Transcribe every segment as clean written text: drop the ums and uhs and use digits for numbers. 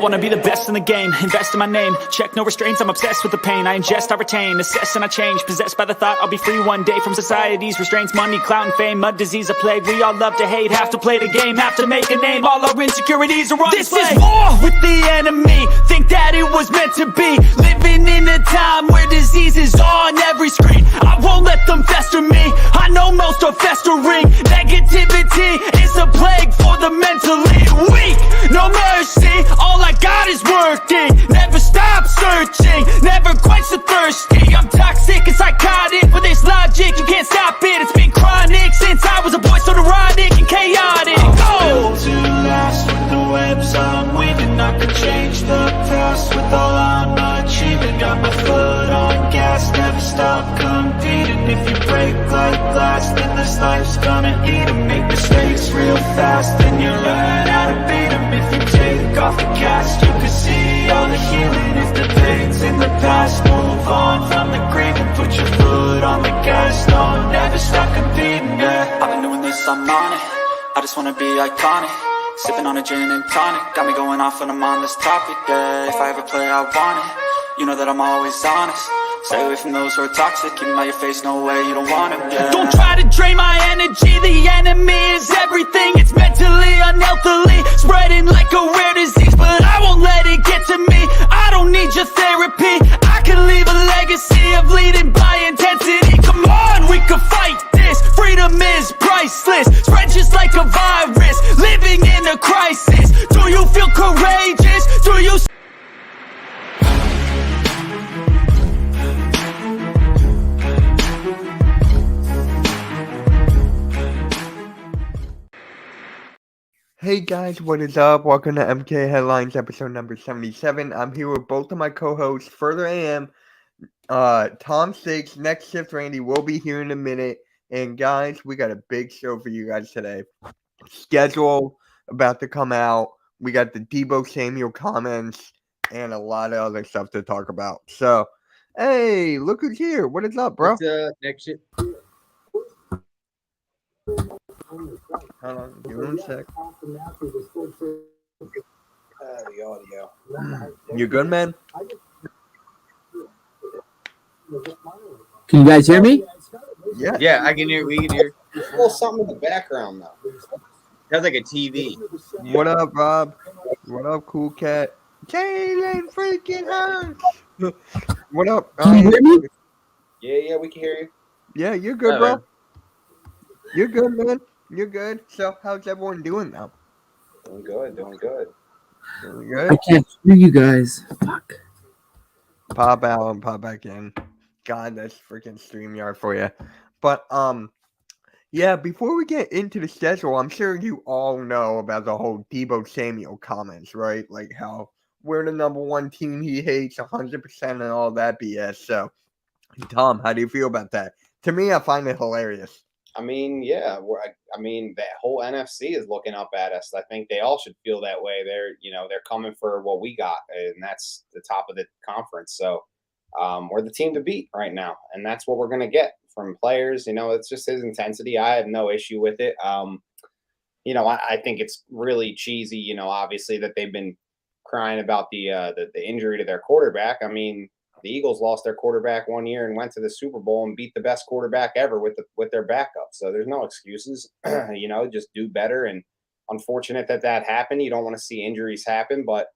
wanna be the best in the game, invest in my name, check no restraints, I'm obsessed with the pain. I ingest, I retain, assess and I change, possessed by the thought I'll be free one day from society's restraints. Money, clout and fame, mud, disease, a plague. We all love to hate, have to play the game, have to make a name. All our insecurities are on This display. is war with the enemy, think that it was meant to be. Living in a time where disease is on every screen. I won't let them fester me, I know most are festering. Negativity is a plague for the mentally weak. No mercy, all I got is working. Never stop searching, never quench the thirsty. I'm toxic and psychotic, with this logic you can't stop it. It's been chronic since I was a boy, so neurotic and chaotic. Built to last with the webs I'm weaving. I could change the past with all I'm achieving. Got my foot on gas, never stop competing. If you break like glass, then this life's gonna eat 'em. Make mistakes real fast, then you learn how to beat 'em. If you take off the cast, you can see all the healing. If the pain's in the past, move on from the grave and put your foot on the gas. No, never stop competing, yeah. I've been doing this, I'm on it. I just wanna be iconic. Sipping on a gin and tonic, got me going off when I'm on this topic, yeah. If I ever play, I want it. You know that I'm always honest. Stay away from those who are toxic. Keep them out your face, no way, you don't want it, yeah. Don't try to drain my energy, the enemy is everything. It's mentally, unhealthily, spreading like a rare disease. But I won't let it get to me, I don't need your therapy. I can leave a legacy of leading by intensity. Come on, we can fight this, freedom is priceless. Spread just like a virus, living in a crisis. Do you feel courageous? Do you Hey guys, what is up? Welcome to MK Headlines episode number 77. I'm here with both of my co-hosts, Further AM, Tom Six, Next Shift Randy will be here in a minute. And guys, we got a big show for you guys today. Schedule about to come out. We got the Deebo Samuel comments and a lot of other stuff to talk about. So, hey, look who's here. What is up, bro? What's Next Shift? Hold on, give me 1 sec. The audio. You good, man? Can you guys hear me? Yeah. Yeah, I can hear. We can hear. There's a little something in the background though. Sounds like a TV. What up, Rob? What up, Cool Cat? Jalen freaking Hurts! What up? Can you hear me? Yeah, we can hear you. Yeah, you're good, bro. You're good, man. You're good. So, how's everyone doing now? Doing good. Doing I good? can't hear you guys. Fuck. Pop out and pop back in. God, that's freaking StreamYard for you. But, yeah, before we get into the schedule, I'm sure you all know about the whole Deebo Samuel comments, right? Like how we're the number one team he hates 100% and all that BS. So, Tom, how do you feel about that? To me, I find it hilarious. I mean, yeah. That whole NFC is looking up at us. I think they all should feel that way. They're coming for what we got, and that's the top of the conference. So, we're the team to beat right now, and that's what we're gonna get from players. It's just his intensity. I have no issue with it. I think it's really cheesy. Obviously that they've been crying about the injury to their quarterback. I mean, the Eagles lost their quarterback one year and went to the Super Bowl and beat the best quarterback ever with their backup. So there's no excuses. Just do better. And unfortunate that happened. You don't want to see injuries happen, but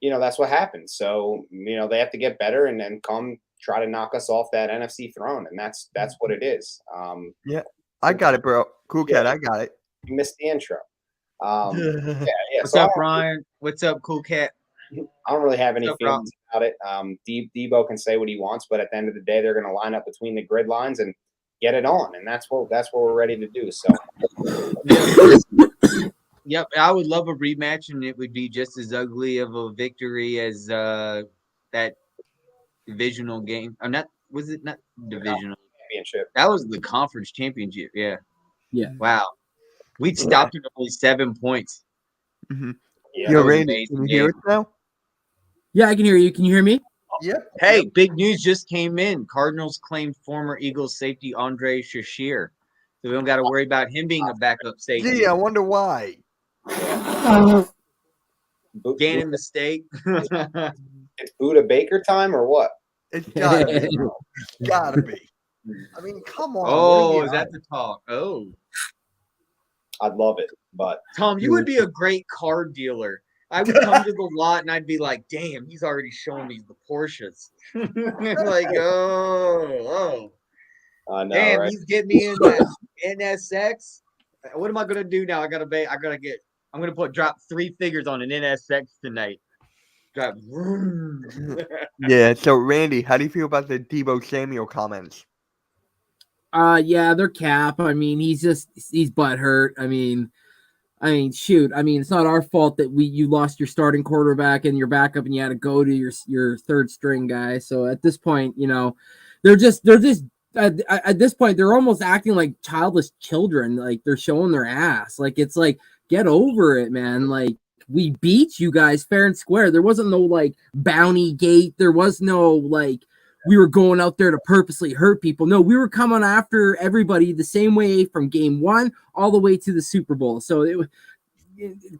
that's what happens. So they have to get better and then come try to knock us off that NFC throne, and that's what it is. Yeah, I got it, bro. Cool Cat, I got it. You missed the intro. Yeah. What's up, Ryan? What's up, Cool Cat? I don't really have any What's up, feelings about it. Deebo can say what he wants, but at the end of the day, they're going to line up between the grid lines and get it on, and that's what we're ready to do. So, Yep, I would love a rematch, and it would be just as ugly of a victory as that divisional game. Was it not divisional? Championship. That was the conference championship. Yeah. Yeah. Wow. We'd stopped at only 7 points. Mm-hmm. Yeah, Yo, that was Randy, amazing, can you hear dude. us now? Yeah, I can hear you. Can you hear me? Yep. Hey, big news just came in. Cardinals claim former Eagles safety Andre Shashir. So we don't got to worry about him being a backup safety. Gee, I wonder why. Gannon mistake. It's Buda Baker time or what? It's gotta be. Bro. Gotta be. I mean, come on. what are Oh, we is that on? the talk? Oh, I'd love it, but Tom, you would be a great car dealer. I would come to the lot and I'd be like, damn, he's already showing me the Porsches. Like, oh, I know, damn, right? he's getting me in that NSX. What am I gonna do now? I'm gonna drop 3 figures on an NSX tonight. Drop. Yeah, so Randy, how do you feel about the Debo Samuel comments? Yeah, they're cap. I mean, he's butthurt. I mean, shoot. I mean, it's not our fault that you lost your starting quarterback and your backup, and you had to go to your third string guy. So at this point, they're just at this point they're almost acting like childless children. Like they're showing their ass. Like it's like, get over it, man. Like we beat you guys fair and square. There wasn't no like bounty gate. There was no like we were going out there to purposely hurt people. No, we were coming after everybody the same way from game 1 all the way to the Super Bowl. So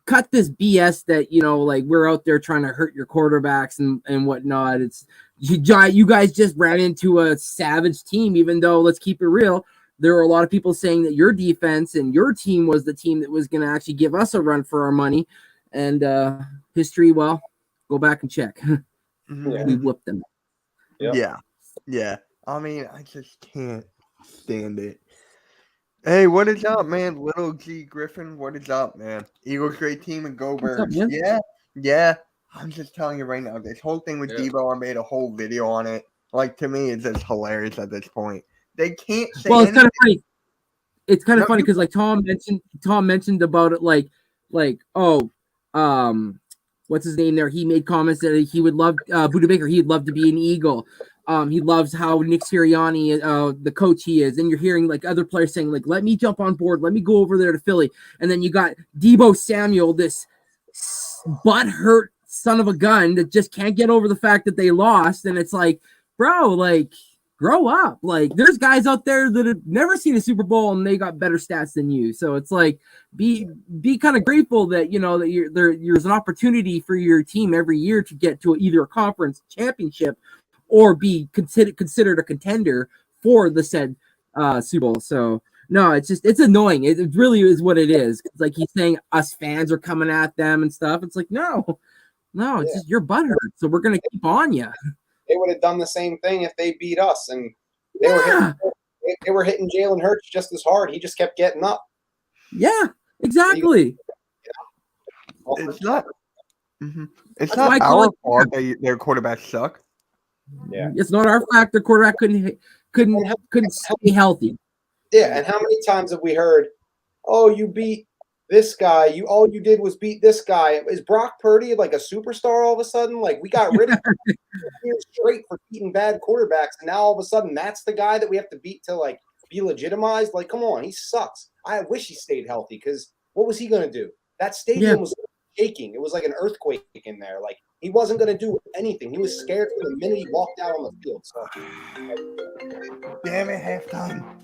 cut this BS that, like we're out there trying to hurt your quarterbacks and whatnot. It's you guys just ran into a savage team, even though, let's keep it real, there were a lot of people saying that your defense and your team was the team that was going to actually give us a run for our money. And history, well, go back and check. Mhm. We whooped them. Yep. Yeah. I mean, I just can't stand it. Hey, what is up, man? Little G Griffin, what is up, man? Eagles great team and go What's up, Birds. man? Yeah. I'm just telling you right now, this whole thing with Yeah. Debo, I made a whole video on it. Like, to me, it's just hilarious at this point. They can't say Well, it's kind anything. of funny. It's kind No, of funny because like Tom mentioned about it, like what's his name there? He made comments that he would love Buda Baker. He'd love to be an Eagle. He loves how Nick Sirianni, the coach he is. And you're hearing like other players saying like, let me jump on board. Let me go over there to Philly. And then you got Debo Samuel, this butthurt son of a gun that just can't get over the fact that they lost. And it's like, bro, like grow up. Like there's guys out there that have never seen a Super Bowl and they got better stats than you. So it's like be kind of grateful that that there's an opportunity for your team every year to get to either a conference championship or be considered a contender for the said Super Bowl. So no, it's annoying. It really is what it is. It's like he's saying us fans are coming at them and stuff. It's like no, it's just your butthurt. So we're gonna keep on you. They would have done the same thing if they beat us, and they were hitting Jalen Hurts just as hard. He just kept getting up. Yeah, exactly. It's not. Mhm. It's That's why I not call our it- fault that their quarterbacks suck. Yeah. It's not our fact the quarterback couldn't stay healthy. Yeah, and how many times have we heard, "Oh, you beat this guy. All you did was beat this guy." Is Brock Purdy like a superstar all of a sudden? Like we got rid of him years straight for beating bad quarterbacks, and now all of a sudden that's the guy that we have to beat to like be legitimized. Like, come on, he sucks. I wish he stayed healthy because what was he going to do? That stadium was shaking. It was like an earthquake in there. Like he wasn't going to do anything. He was scared from the minute he walked out on the field. So Damn it, halftime.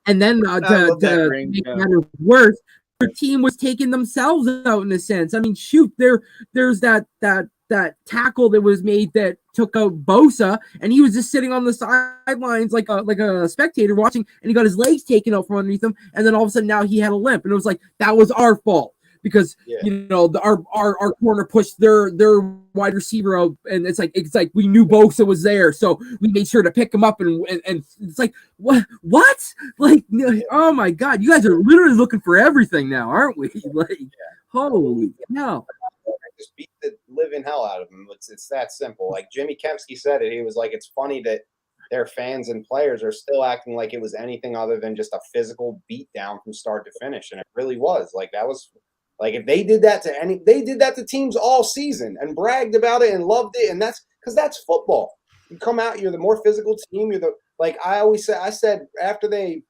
And then love to that ring, make yeah. matters worse, their team was taking themselves out in a sense. I mean, shoot, there's that tackle that was made that took out Bosa, and he was just sitting on the sidelines like a spectator watching, and he got his legs taken out from underneath him, and then all of a sudden now he had a limp, and it was like that was our fault because our corner pushed their wide receiver out, and it's like we knew Bosa was there, so we made sure to pick him up, and it's like what like oh my god, you guys are literally looking for everything now, aren't we? Like holy hell. just beat the living hell out of him. It's that simple. Like Jimmy Kempski said it. He was like, it's funny that their fans and players are still acting like it was anything other than just a physical beat down from start to finish. And it really was. Like that was like if they did that to they did that to teams all season and bragged about it and loved it. And that's because that's football. You come out, you're the more physical team. You're the like I said after the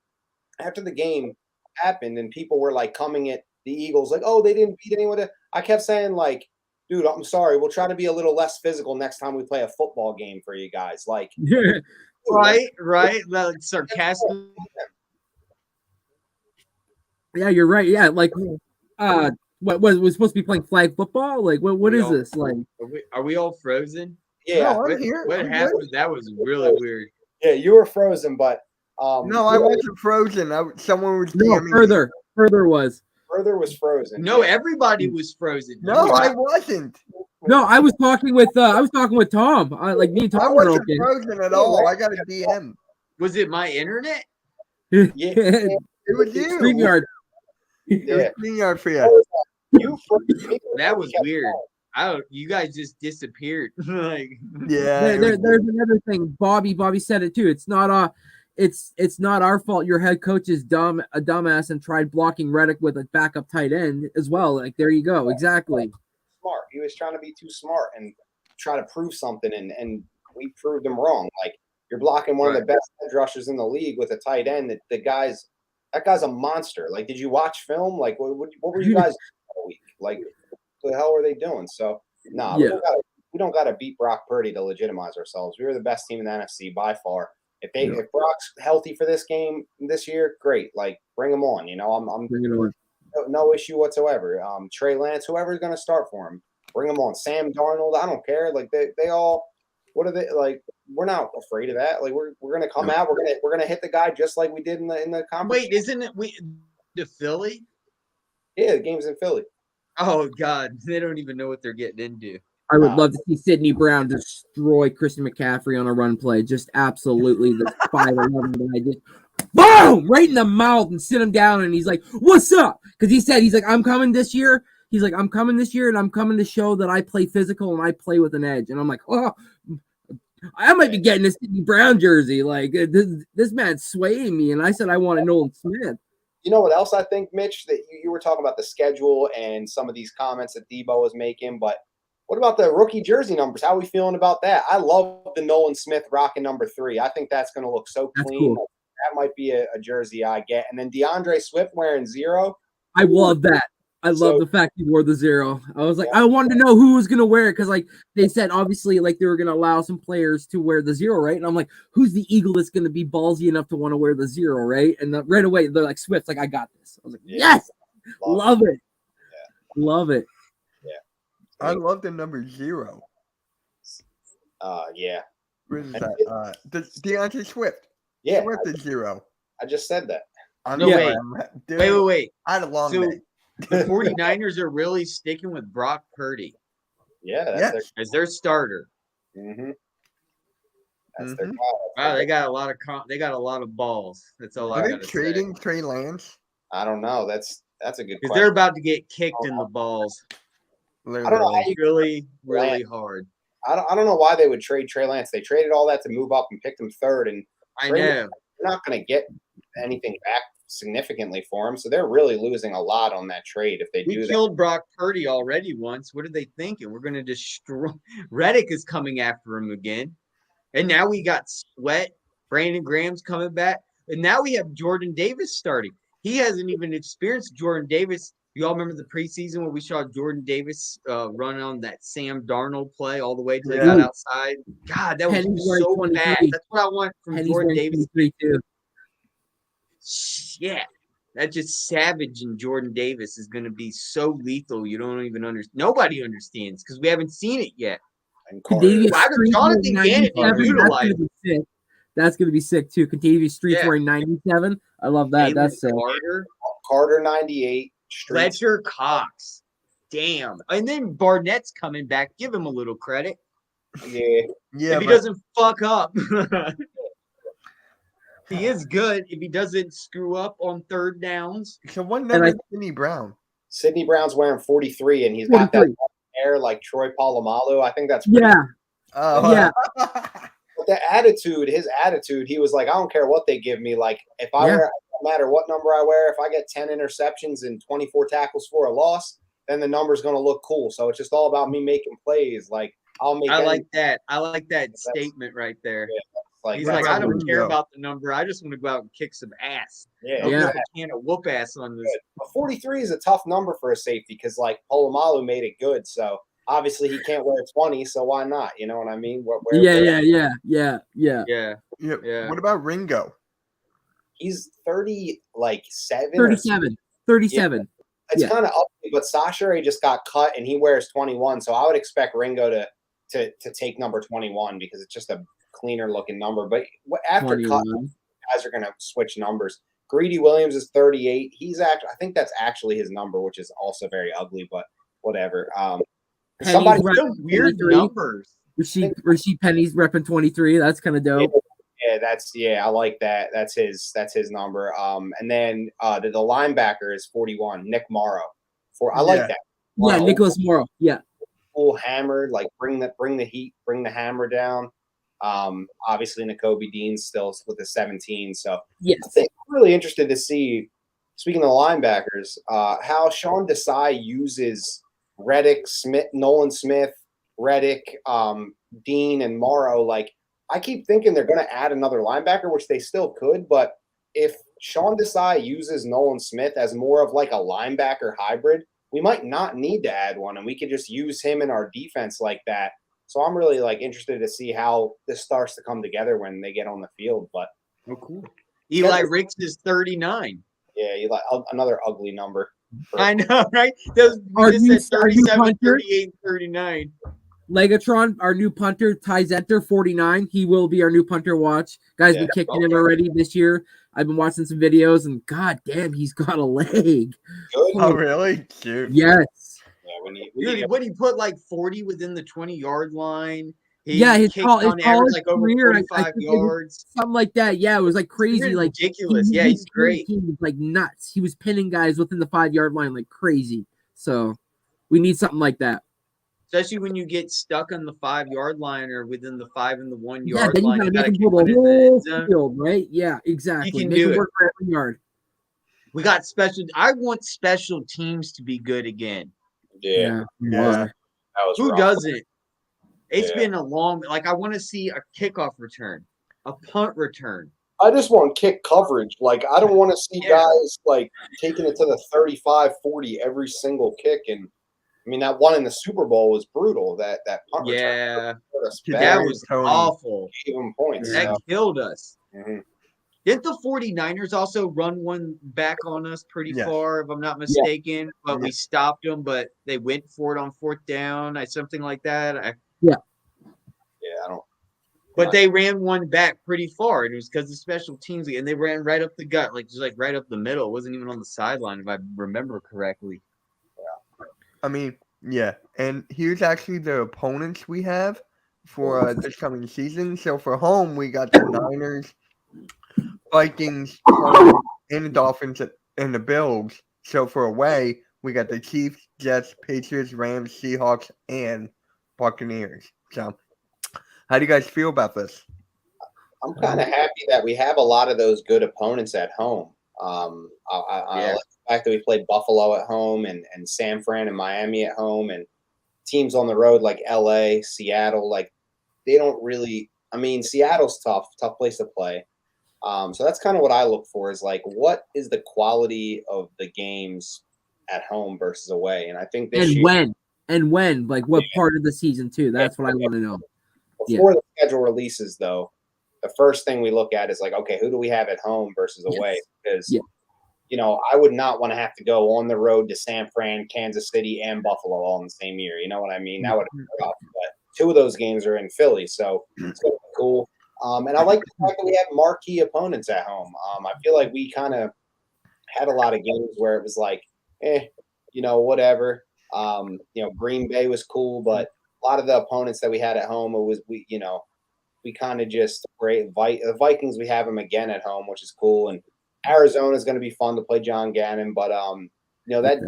game happened and people were like coming at the Eagles like, oh, they didn't beat anyone. I kept saying like, dude, I'm sorry. We'll try to be a little less physical next time we play a football game for you guys. Like, right, like sarcastic. Yeah, you're right. Yeah, like What was supposed to be playing flag football? Like what We is all- this? Like Are we all frozen? Yeah, No, I'm here. What I'm good. happened? That was really weird. yeah, you were frozen, but No, I wasn't frozen. Someone was no, DMing me. further was. Further was frozen. No, Yeah. everybody was frozen. No, I wasn't. No, I was talking with Tom. Like me and I Tom were wasn't okay. frozen at all. I got a DM. Was it my internet? Yeah, It was you. StreamYard. It was yeah. StreamYard for you. You froze. That was weird. You guys just disappeared. Like, Yeah. There's another thing. Bobby said it too. It's not it's not our fault. Your head coach is a dumbass and tried blocking Reddick with a backup tight end as well. Like there you go. Exactly. Smart. He was trying to be too smart and try to prove something, and we proved him wrong. Like you're blocking one of the best edge rushers in the league with a tight end. That guy's a monster. Like, did you watch film? Like, what were you guys doing all week? Like, what the hell were they doing? So, nah, Yeah. we don't got to beat Brock Purdy to legitimize ourselves. We were the best team in the NFC by far. If Brock's healthy for this game this year, great. Like, bring him on. You know, I'm Bring it on. no issue whatsoever. Trey Lance, whoever's going to start for him, bring him on. Sam Darnold, I don't care. Like they all, what are they like? We're not afraid of that. Like we're going to come out. We're going to hit the guy just like we did in the conference. wait, isn't it the Philly? Yeah, the game's in Philly. Oh God, they don't even know what they're getting into. I would love to see Sidney Brown destroy Christian McCaffrey on a run play. Just absolutely the 5'11" guy. Just boom! Right in the mouth and sit him down. And he's like, what's up? Because he's like, I'm coming this year. He's like, I'm coming this year and I'm coming to show that I play physical and I play with an edge. And I'm like, oh, I might be getting a Sidney Brown jersey. Like, this man's swaying me. And I said, I want a Nolan Smith. You know what else I think, Mitch, that you were talking about the schedule and some of these comments that Debo was making, but what about the rookie jersey numbers? How are we feeling about that? I love the Nolan Smith rocking number 3. I think that's going to look so That's clean. cool. That might be a jersey I get. And then DeAndre Swift wearing 0. I love that. I love the fact he wore the 0. I was like, I wanted to know who was going to wear it because, like, they said obviously like they were going to allow some players to wear the 0, right? And I'm like, who's the Eagle that's going to be ballsy enough to want to wear the 0, right? And right away they're like, Swift's like, I got this. I was like, yes, love it, love it. I love the number 0. Yeah. What is that? DeAndre Swift. Yeah. Swift is 0. I just said that. I'm No, sorry, wait. Wait. I had a long So day. the 49ers are really sticking with Brock Purdy Yeah. That's Yes. as their starter. That's their Mhm. Wow, they got a lot of balls. That's all I Are they gotta say. trading Trey Lance? I don't know. That's a good Because question. they're about to get kicked in the balls I don't know how you, really, really hard. I don't know why they would trade Trey Lance. They traded all that to move up and picked him 3rd, and I Trey- know. they're not going to get anything back significantly for him. So they're really losing a lot on that trade if they We do that. killed Brock Purdy already once. What are they thinking? We're going to destroy. Reddick is coming after him again. And now we got Sweat. Brandon Graham's coming back. And now we have Jordan Davis starting. He hasn't even experienced Jordan Davis. You all remember the preseason where we saw Jordan Davis run on that Sam Darnold play all the way till he got outside? God, that Penny's was wearing so 23. bad. That's what I want from And he's Jordan wearing Davis. 23 too. Yeah, that just savage in Jordan Davis is going to be so lethal. You don't even understand. Nobody understands because we haven't seen it yet. And Carter. Contavious Why would Street Jonathan wearing Gannon 97, utilize that's gonna be sick. That's gonna be sick too. Contavious Street's Yeah. wearing 97. I love that. Jalen That's sick. Carter, 98. Streets. Fletcher Cox. Damn. And then Barnett's coming back. Give him a little credit. Yeah. Yeah, if he but doesn't fuck up. He is good if he doesn't screw up on 3rd downs. so what number is Sidney Brown? Sidney Brown's wearing 43, and he's got that 43. hair like Troy Polamalu. I think that's pretty Yeah, Oh, Yeah. But the attitude, his attitude, he was like, I don't care what they give me. Like, if I Yeah. wear, no matter what number I wear, if I get 10 interceptions and 24 tackles for a loss, then the number's going to look cool. So it's just all about me making plays. Like, I'll make I any- like that. I like that statement right there. like, He's that's like, I how don't we care go. about the number. I just want to go out and kick some ass. Yeah. Open Yeah. up a can of whoop ass on this. But 43 is a tough number for a safety because, like, Polamalu made it good. So obviously he can't wear 20. So why not? You know what I mean? yeah. Yeah. Yeah. What about Ringo? He's 37. 37. it's Yeah. kind of ugly, but Sasha just got cut and he wears 21, so I would expect Ringo to take number 21 because it's just a cleaner looking number. But after cut, 21. guys are going to switch numbers. Greedy Williams is 38. I think that's actually his number, which is also very ugly, but whatever. Penny's Somebody repping Some weird 23. numbers. Rasheed Penny's repping 23. That's kind of dope. I like that. That's his number. And then the linebacker is 41, Nick Morrow. I like Yeah. that. Yeah, Nicholas Morrow. Yeah. Full hammered, like bring the heat, bring the hammer down. Obviously N'Kobe Dean's still with the 17. So Yes. I think I'm really interested to see, speaking of linebackers, how Sean Desai uses Reddick, Nolan Smith, Reddick, Dean, and Morrow. Like, I keep thinking they're going to add another linebacker, which they still could. But if Sean Desai uses Nolan Smith as more of like a linebacker hybrid, we might not need to add one, and we could just use him in our defense like that. So I'm really like interested to see how this starts to come together when they get on the field. But Oh, cool. Eli Ricks is 39. yeah, you like another ugly number. I know, right? Those Our we just new- said our new 37, punter? 38, 39. Legatron, our new punter, Ty Zenter, 49. He will be our new punter. Watch. Guy's been kicking him already this year. I've been watching some videos, and god damn, he's got a leg. Good. Oh, really? Cute. Yes. Yeah, Dude, what he put like 40 within the 20-yard line. He Yeah, his kicked college on average like over career, I 45 think it was yards. something like that. Yeah, it was like crazy. Like Ridiculous. Yeah, he's great. He was like nuts. He was pinning guys within the 5-yard line like crazy. So we need something like that. Especially when you get stuck on the 5-yard line or within the 5 and the 1 Yeah, yard then you line. gotta You make gotta him kick go one the in the whole end zone. field, right? Yeah, exactly. can Make do him it. work for every yard. We got special. I want special teams to be good again. Yeah. Yeah. That was Who rough. doesn't? It's Yeah. been a long. Like I want to see a kickoff return, a punt return. I just want kick coverage. Like, I don't want to see Yeah. guys like taking it to the 35, 40 every single kick. And I mean, that one in the Super Bowl was brutal. That punt return Yeah, put us Yeah, that back, was Tony. awful. gave them points. That Yeah. killed us. Mhm. Didn't the 49ers also run one back on us pretty Yes. far, if I'm not mistaken? But we Yes. stopped them, but they went for it on 4th down, something like that. Yeah, I don't. But they ran one back pretty far, and it was because of special teams, and they ran right up the gut, like just like right up the middle. It wasn't even on the sideline, if I remember correctly. I mean, yeah. And here's actually the opponents we have for this coming season. So for home, we got the Niners, Vikings, Cardinals, and the Dolphins and the Bills. So for away, we got the Chiefs, Jets, Patriots, Rams, Seahawks, and Buccaneers. So how do you guys feel about this? I'm kind of happy that we have a lot of those good opponents at home. I like the fact that we played Buffalo at home and San Fran and Miami at home, and teams on the road like LA, Seattle. Like, they don't really. I mean, Seattle's tough place to play. So that's kind of what I look for, is like, what is the quality of the games at home versus away? And I think this year, when, like what part of the season too? That's what I want to know. before the schedule releases, though, the first thing we look at is like, okay, who do we have at home versus away? Because, you know, I would not want to have to go on the road to San Fran, Kansas City, and Buffalo all in the same year. You know what I mean? That would be rough. But 2 of those games are in Philly, so it's going to be cool. And I like the fact that we have marquee opponents at home. I feel like we kind of had a lot of games where it was like, you know, whatever. You know, Green Bay was cool, but a lot of the opponents that we had at home, we kind of just the Vikings. We have them again at home, which is cool, and Arizona is going to be fun to play John Gannon. But you know, that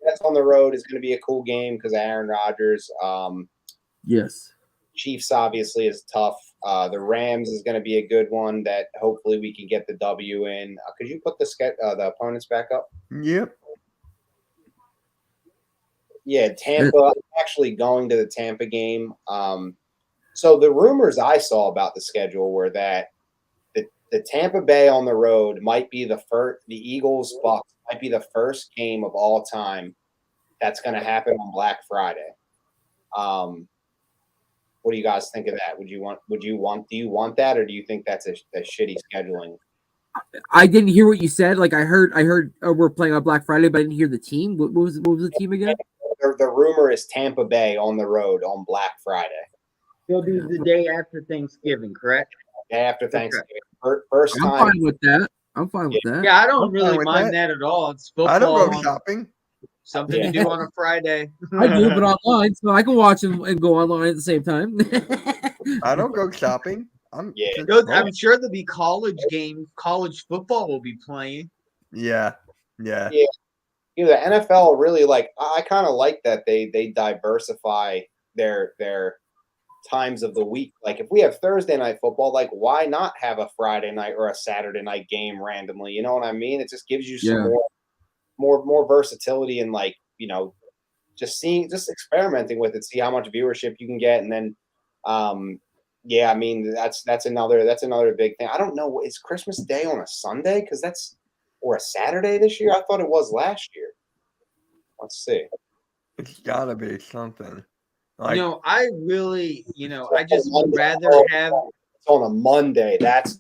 Jets on the road is going to be a cool game because of Aaron Rodgers. Yes. Chiefs obviously is tough. The Rams is going to be a good one that hopefully we can get the W in. Could you put the opponents back up? Yep. Yeah, Tampa. I'm actually going to the Tampa game. So the rumors I saw about the schedule were that the Tampa Bay on the road might be the first. The Eagles Bucks might be the first game of all time that's going to happen on Black Friday. What do you guys think of that? Do you want that, or do you think that's a shitty scheduling? I didn't hear what you said. Like I heard we're playing on Black Friday, but I didn't hear the team. What was the team again? The rumor is Tampa Bay on the road on Black Friday, They'll do the day after Thanksgiving, correct? day after Okay. Thanksgiving. First I'm time. fine with that. I'm fine with that. Yeah, I don't I'm fine really with mind that at all. It's I don't football, go on- shopping. something to do on a Friday. I do, but online, so I can watch and go online at the same time. I don't go shopping. I'm Yeah. just Those- broke. I'm sure there'll be college games. College football will be playing. Yeah. Yeah. You know, the NFL really I kind of like that they diversify their times of the week. Like if we have Thursday night football, like why not have a Friday night or a Saturday night game randomly? You know what I mean? It just gives you some more versatility and just experimenting with it, see how much viewership you can get, and then yeah, I mean that's another big thing. I don't know, is Christmas Day on a Sunday or a Saturday this year? I thought it was last year. Let's see. It's gotta be something. Like, I really, I just would rather have. It's on a Monday. That's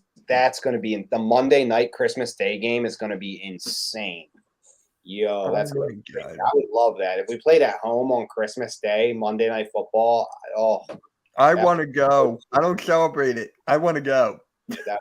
going to be the Monday night Christmas Day game is going to be insane. Yo, that's oh my going to be God. I would love that. If we played at home on Christmas Day, Monday Night Football, I Yeah. want to go. I don't celebrate it. I want to go. that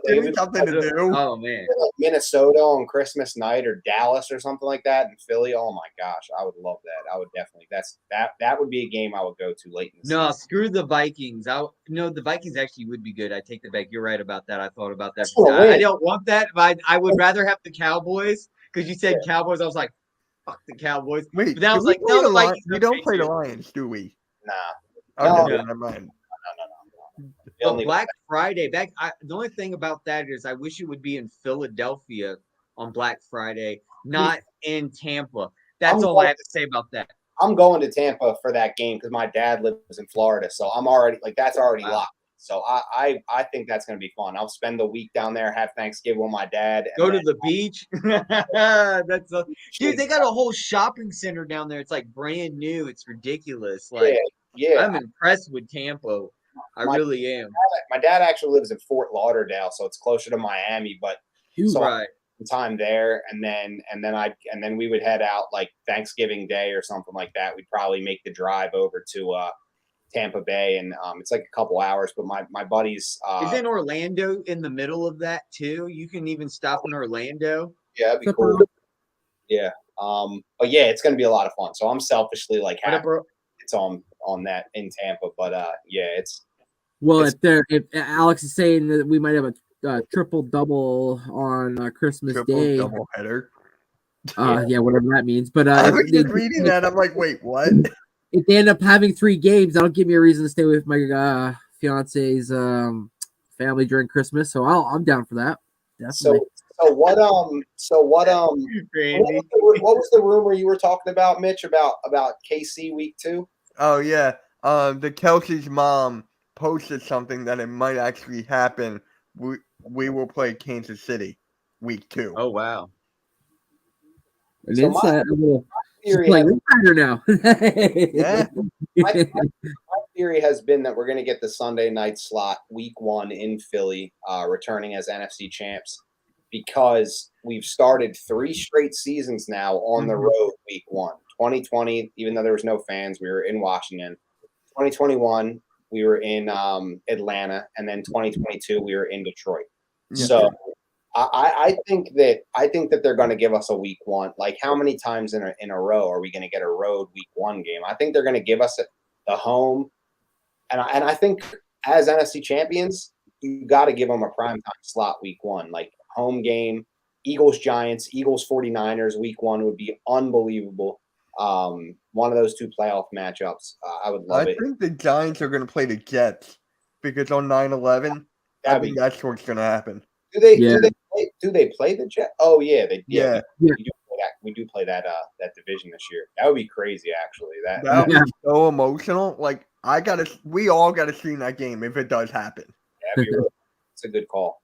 Give me something to do. Oh man, like Minnesota on Christmas night or Dallas or something like that in Philly. Oh my gosh, I would love that. I would definitely. That would be a game I would go to late in the no, season. screw the Vikings. The Vikings actually would be good. I take the back. You're right about that. I thought about that. That's what I I don't want that. But I would rather have the Cowboys because you said Cowboys. I was like, fuck the Cowboys. Wait, But then I do was we like, play no, the the Lions? Vikings We are don't okay play the too. Lions, do we? Nah, Okay, No. never mind. But Black Friday, the only thing about that is I wish it would be in Philadelphia on Black Friday, not in Tampa. That's I'm all I going- have to say about that. I'm going to Tampa for that game because my dad lives in Florida, so I'm already that's already Wow. locked. So I think that's going to be fun. I'll spend the week down there, have Thanksgiving with my dad. And Go to then- the beach. Dude, they got a whole shopping center down there. It's like brand new. It's ridiculous. Like yeah. I'm impressed with Tampa. I My- really am. My dad actually lives in Fort Lauderdale, so it's closer to Miami, but so Right. time there, and then we would head out like Thanksgiving Day or something like that. We'd probably make the drive over to Tampa Bay, and it's like a couple hours. But my buddies, Isn't Orlando in the middle of that too? You can even stop in Orlando. yeah, that'd be cool. Yeah, but yeah, it's gonna be a lot of fun. So I'm selfishly What happy up, bro? it's on that in Tampa, but yeah, it's Well, It's- if Alex is saying that we might have a triple double on Christmas Triple Day, double header. yeah, whatever that means. But I if was they, just reading that. I'm like, wait, what? if they end up having 3 games, that'll give me a reason to stay with my fiance's family during Christmas. So I'm down for that. Definitely. so what Randy. what was the rumor you were talking about, Mitch, about KC week 2? Oh yeah. The Kelsey's mom posted something that it might actually happen. We will play Kansas City week 2. Oh wow. An So insight, a little Theory playing has- insider now. Yeah. my theory has been that we're going to get the Sunday night slot week 1 in Philly, returning as NFC champs, because we've started 3 straight seasons now on the road week 1. 2020, even though there was no fans, we were in Washington. 2021, we were in Atlanta, and then 2022, we were in Detroit. Yeah. So I think that they're going to give us a week 1. Like, how many times in a row are we going to get a road week 1 game? I think they're going to give us the home, and I think as NFC champions, you got to give them a primetime slot week 1, like home game. Eagles Giants, Eagles 49ers week 1 would be unbelievable. One of those 2 playoff matchups, I would love I it. think the Giants are going to play the Jets because on 9/11, I That'd think be- that's what's going to happen. Yeah. Do they play the Jets? Oh yeah, Yeah. we do play that division this year. That would be crazy, actually. That That Yeah. was so emotional. Like we all got to see that game if it does happen. that'd be it's a good call.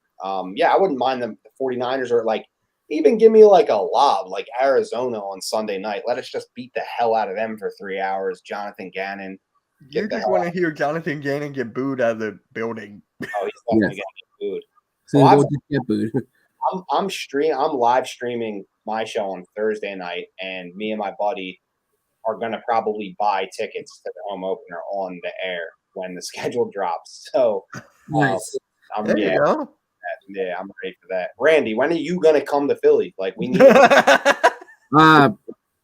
Yeah, I wouldn't mind the 49ers, or like even give me like a lob, like Arizona on Sunday night. Let us just beat the hell out of them for 3 hours. Jonathan Gannon. You Get the just hell want to hear Jonathan Gannon get booed out of the building. Oh, he's definitely Yes. getting booed. So Well, we'll just get booed. I'm live streaming my show on Thursday night, and me and my buddy are gonna probably buy tickets to the home opener on the air when the schedule drops. So Nice. I'm There you go. I'm ready for that. Randy, when are you gonna come to Philly? Like we need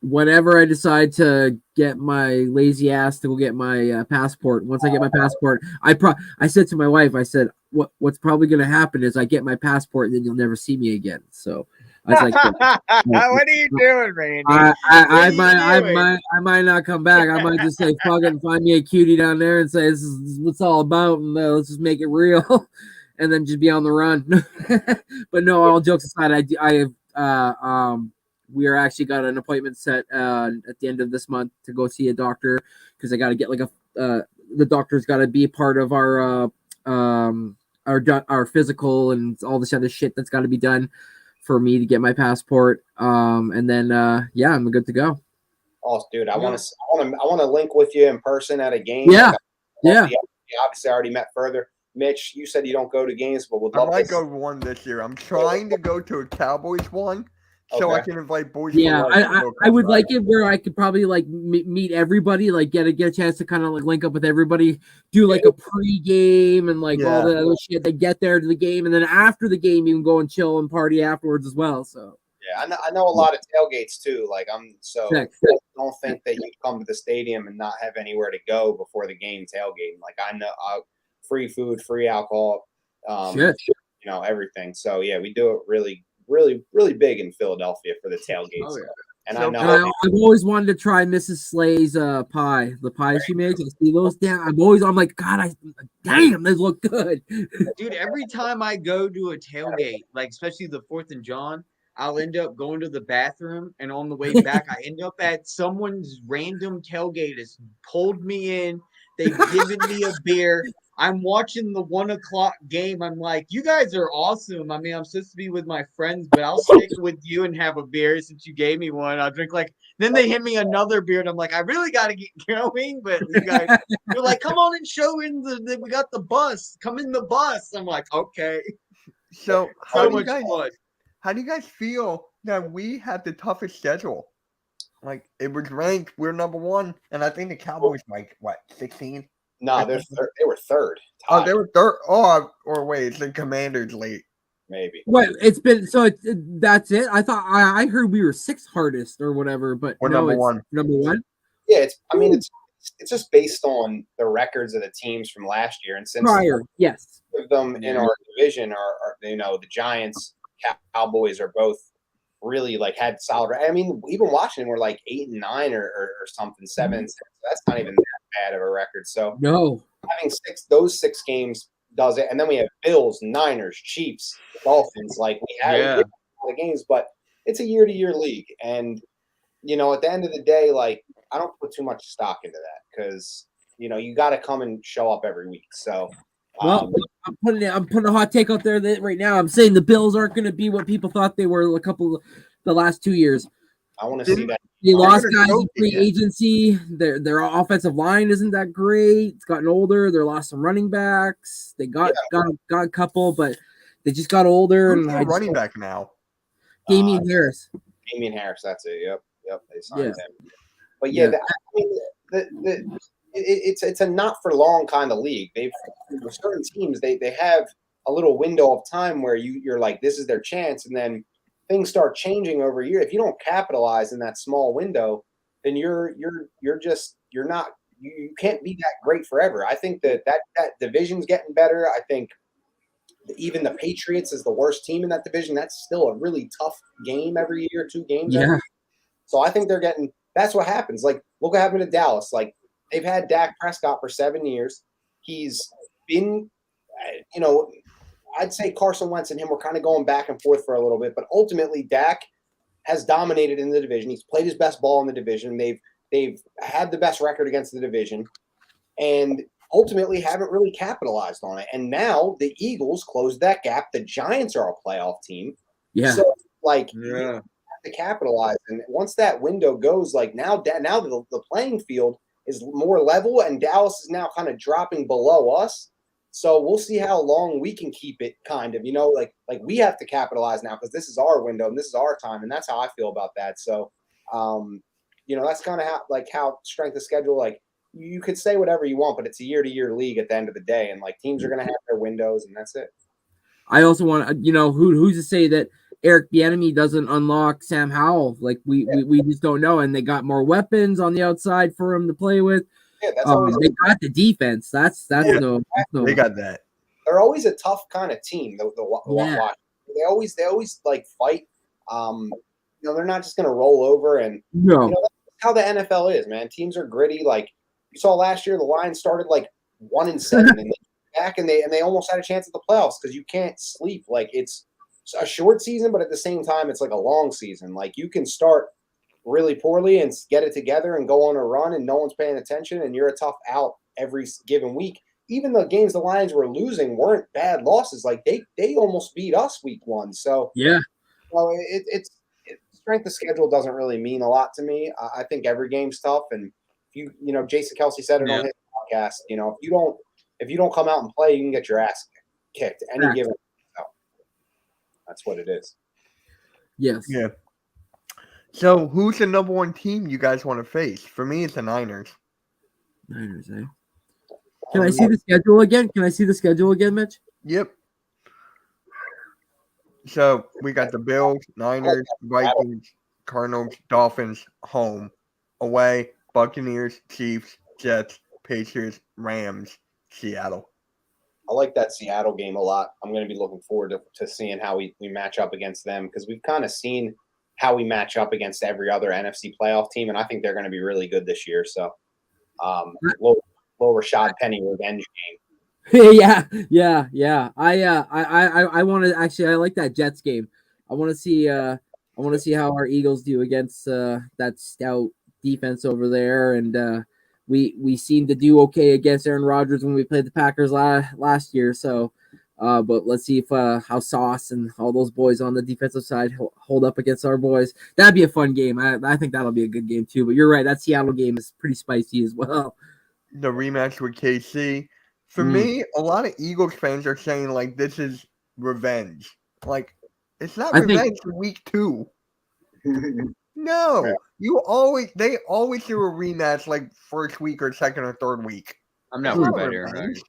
Whenever I decide to get my lazy ass to go get my passport. Once I get my passport, I said to my wife, I said, what's probably going to happen is I get my passport and then you'll never see me again. So I was like, what are you doing, Randy? I might not come back. I might just say, fucking find me a cutie down there and say, this is what it's all about. And let's just make it real. And then just be on the run. But no, all jokes aside, we are actually got an appointment set at the end of this month to go see a doctor because I got to get like the doctor's got to be a part of our physical and all this other shit that's got to be done for me to get my passport. And then I'm good to go. Oh, dude, I want to link with you in person at a game. Yeah. Obviously, I already met further. Mitch, you said you don't go to games, but would I love might to go to one this year. I'm trying to go to a Cowboys one. So Okay. I can invite boys. Yeah, I would come like back. it where I could probably like meet everybody, like get a chance to kind of like link up with everybody, do like a pre-game and like all the other shit. They get there to the game, and then after the game, you can go and chill and party afterwards as well. So Yeah, I know a lot of tailgates too. Like Sick. don't think that you come to the stadium and not have anywhere to go before the game tailgating. Like I know free food, free alcohol, Shit. Everything. So yeah, we do it really, really, really big in Philadelphia for the tailgates. Oh, yeah. And So- I know I've always wanted to try Mrs. Slay's pie, the pie she makes. I see those down. I'm like, God, damn, those look good. Dude, every time I go to a tailgate, like especially the 4th and John, I'll end up going to the bathroom, and on the way back, I end up at someone's random tailgate has pulled me in. They've given me a beer. I'm watching the 1 o'clock game. I'm like, you guys are awesome. I mean, I'm supposed to be with my friends, but I'll stick with you and have a beer since you gave me one. I'll drink then they hit me another beer, and I'm like, I really got to get going. But you guys, you're like, come on and show in we got the bus. Come in the bus. I'm like, okay. So So much fun. how do you guys feel that we had the toughest schedule? Like it was ranked, we're number one, and I think the Cowboys like what 16. no, they were third. Oh, tied, they were third. Oh, or wait, it's the Commanders late. maybe. Wait, it's been so that's it. I thought I heard we were 6th hardest or whatever, but We're no, number it's one. Number one. Yeah, it's just based on the records of the teams from last year, and since Prior, yes. of them in our division are the Giants, Cowboys are both really like had solid. I mean, even Washington were like 8-9 or something, 7-6. So that's not even that bad of a record. So No. having those 6 games does it, and then we have Bills, Niners, Chiefs, Dolphins. Like we have a lot of games, but it's a year-to-year league, and at the end of the day, like I don't put too much stock into that because you got to come and show up every week. So. Well, I'm putting a hot take out there right now. I'm saying the Bills aren't going to be what people thought they were the last 2 years. I want to see that. They lost gonna guys go in free again. agency. Their offensive line isn't that great. It's gotten older. They lost some running backs. They got a couple, but they just got older. Who's And their running back now? Damian Harris. Damian Harris, that's it. Yep. They signed Yeah. him. But it's a not for long kind of league. Certain teams they have a little window of time where you're like this is their chance, and then things start changing over a year. If you don't capitalize in that small window, then you can't be that great forever. I think that division's getting better. I think even the Patriots is the worst team in that division. That's still a really tough game every year, 2 games. Yeah. Every year. So I think they're getting. That's what happens. Like look what happened to Dallas. Like they've had Dak Prescott for 7 years. He's been, I'd say Carson Wentz and him were kind of going back and forth for a little bit, but ultimately Dak has dominated in the division. He's played his best ball in the division. They've had the best record against the division, and ultimately haven't really capitalized on it. And now the Eagles closed that gap. The Giants are a playoff team. Yeah. So like Yeah. you have to capitalize. And once that window goes, like now the playing field is more level, and Dallas is now kind of dropping below us. So we'll see how long we can keep it kind of, like we have to capitalize now because this is our window and this is our time. And that's how I feel about that. So, that's kind of how strength of schedule, like you could say whatever you want, but it's a year-to-year league at the end of the day. And like teams are going to have their windows and that's it. I also want to, who's to say that Eric Bieniemy doesn't unlock Sam Howell? Like we just don't know. And they got more weapons on the outside for him to play with. Yeah, that's always they got the defense. That's no. They got that. They're always a tough kind of team. Yeah. They always like fight. They're not just going to roll over and No. that's how the NFL is, man. Teams are gritty. Like you saw last year, the Lions started like 1-7 and back and they almost had a chance at the playoffs because you can't sleep. Like it's a short season, but at the same time, it's like a long season. Like you can start really poorly and get it together and go on a run and no one's paying attention and you're a tough out every given week. Even the games the Lions were losing weren't bad losses. Like they almost beat us week 1. So yeah, it's strength of schedule doesn't really mean a lot to me. I think every game's tough. And if Jason Kelsey said it on his podcast, if you don't come out and play, you can get your ass kicked any given. So that's what it is. Yes. Yeah. So, who's the number 1 team you guys want to face? For me, it's the Niners. Niners, eh? Can I see the schedule again? Mitch? Yep. So, we got the Bills, Niners, Vikings, Cardinals, Dolphins, home. Away, Buccaneers, Chiefs, Jets, Patriots, Rams, Seattle. I like that Seattle game a lot. I'm going to be looking forward to seeing how we match up against them because we've kind of seen how we match up against every other NFC playoff team, and I think they're going to be really good this year. So, little Rashad Penny revenge game. yeah. I want to actually. I like that Jets game. I want to see how our Eagles do against that stout defense over there, and we seemed to do okay against Aaron Rodgers when we played the Packers last year. So. But let's see if how Sauce and all those boys on the defensive side hold up against our boys. That'd be a fun game. I think that'll be a good game too. But you're right, that Seattle game is pretty spicy as well. The rematch with KC. For me, a lot of Eagles fans are saying like this is revenge. Like it's not revenge for week 2. No, they always do a rematch like first week or second or third week. I'm not worried about Aaron Rodgers.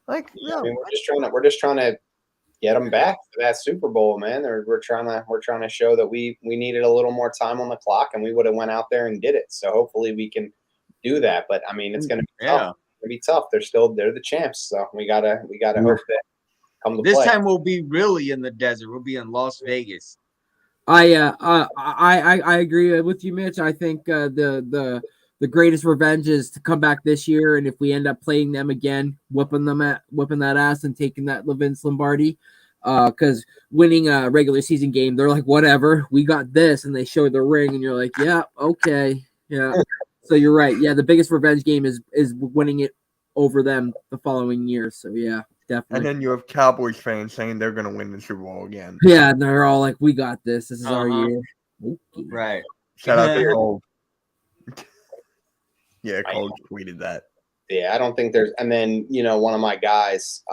Like, no. I mean, we're just trying to get them back for that Super Bowl, man. We're trying to show that we needed a little more time on the clock, and we would have went out there and did it. So hopefully we can do that. But I mean, it's going to be tough. It's going to be tough. They're the champs, so we gotta hope that come to this play. time we'll be really in the desert. We'll be in Las Vegas. I agree with you, Mitch. I think the greatest revenge is to come back this year, and if we end up playing them again, whipping that ass and taking that Vince Lombardi, because winning a regular season game, they're like, whatever, we got this, and they show the ring, and you're like, yeah, okay, yeah. So you're right. Yeah, the biggest revenge game is winning it over them the following year. So yeah, definitely. And then you have Cowboys fans saying they're going to win the Super Bowl again. Yeah, and they're all like, we got this. This is our year. Okay. Right. Shout out to Cole. Yeah, Cole tweeted that. Yeah, I don't think there's. And then one of my guys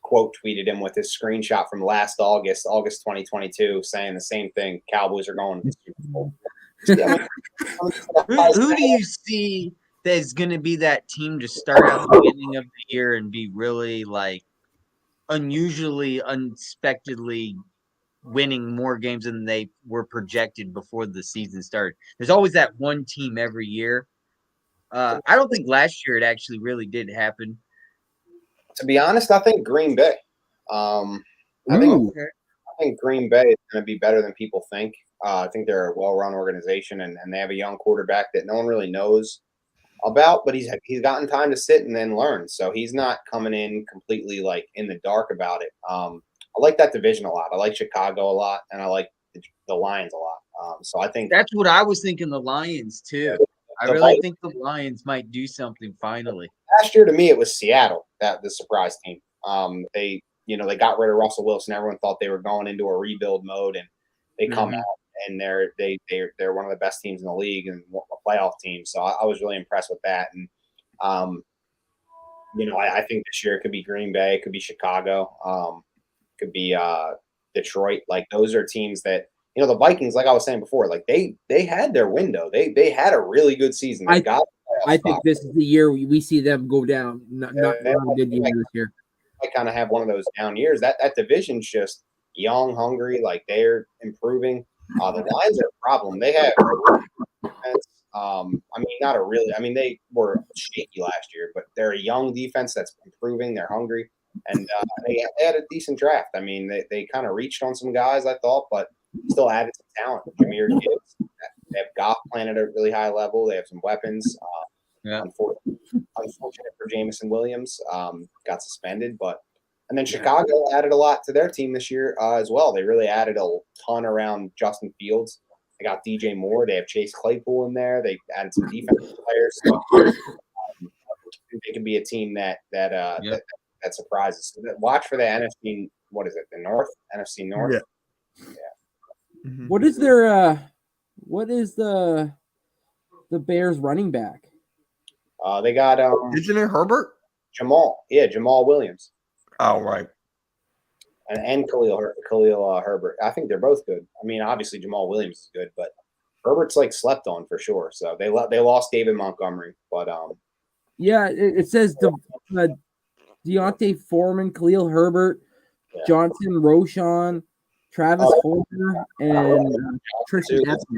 quote tweeted him with his screenshot from last August 2022, saying the same thing. Cowboys are going to the Super Bowl. Who do you see that's going to be that team to start out the beginning of the year and be really like unusually, unexpectedly winning more games than they were projected before the season started? There's always that one team every year. I don't think last year it actually really did happen. To be honest, I think Green Bay. I think Green Bay is going to be better than people think. I think they're a well-run organization, and they have a young quarterback that no one really knows about, but he's gotten time to sit and then learn. So he's not coming in completely like in the dark about it. I like that division a lot. I like Chicago a lot, and I like the Lions a lot. So I think that's what I was thinking. The Lions too. I really think the Lions might do something finally. Last year, to me, it was Seattle, the surprise team. They got rid of Russell Wilson. Everyone thought they were going into a rebuild mode, and they come out and they're one of the best teams in the league and a playoff team. So I was really impressed with that. And I think this year it could be Green Bay, it could be Chicago, could be Detroit. Like those are teams that the Vikings, like I was saying before, like they had their window. They had a really good season. They got. I think this is the year we see them go down. Not a good year this year. I kind of have one of those down years. That division's just young, hungry. Like they're improving. The Lions are a problem. They have. Not a really. I mean, they were shaky last year, but they're a young defense that's improving. They're hungry, and they had a decent draft. I mean, they kind of reached on some guys, I thought, but still added some talent. Jahmyr Gibbs. They have Goff playing at a really high level. They have some weapons. Unfortunate for Jameson Williams, got suspended, and then Chicago added a lot to their team this year as well. They really added a ton around Justin Fields. They got DJ Moore. They have Chase Claypool in there. They added some defensive players. So, they can be a team that surprises. So watch for the NFC. What is it? The North? NFC North. Yeah. Mm-hmm. What is their? What is the Bears running back? They got Isn't it Herbert? Jamal Williams. Oh, right. And Khalil Herbert. I think they're both good. I mean, obviously Jamal Williams is good, but Herbert's like slept on for sure. So they lost David Montgomery, but it says Deontay Foreman, Khalil Herbert, Johnson, Roschon, Travis Fulmer, and Tristan Edson.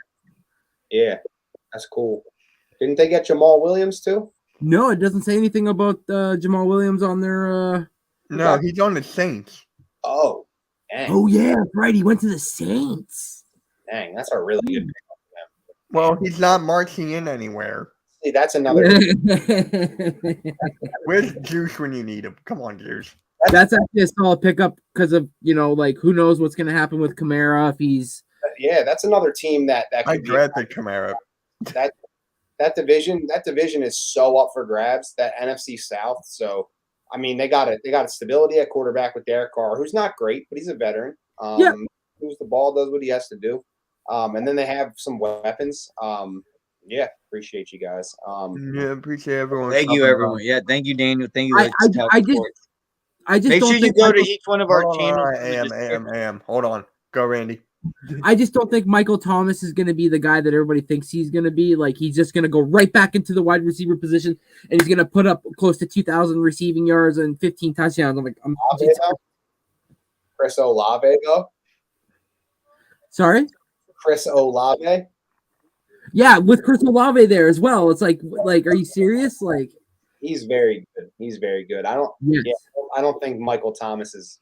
Yeah, that's cool. Didn't they get Jamal Williams too? No, it doesn't say anything about Jamal Williams on their. No, he's on the Saints. Oh, dang. Oh yeah, right. He went to the Saints. Dang, that's a really good pick for them. Well, he's not marching in anywhere. See, that's another. Where's Juice when you need him? Come on, Juice. That's actually a solid pickup because of who knows what's going to happen with Kamara if he's. Yeah, that's another team that I could drafted Kamara. That division is so up for grabs. That NFC South. So I mean, they got a stability at quarterback with Derek Carr, who's not great, but he's a veteran. Moves the ball, does what he has to do. And then they have some weapons. Appreciate you guys. Appreciate everyone. Thank you, everyone. Yeah, thank you, Daniel. Thank you. I just make sure you go to each one of our channels. I am. Hold on. Go, Randy. I just don't think Michael Thomas is going to be the guy that everybody thinks he's going to be. Like, he's just going to go right back into the wide receiver position, and he's going to put up close to 2,000 receiving yards and 15 touchdowns. I'm like, Chris Olave, though. Sorry? Chris Olave. Yeah, with Chris Olave there as well. It's like, are you serious? Like, he's very good. He's very good. I don't think Michael Thomas is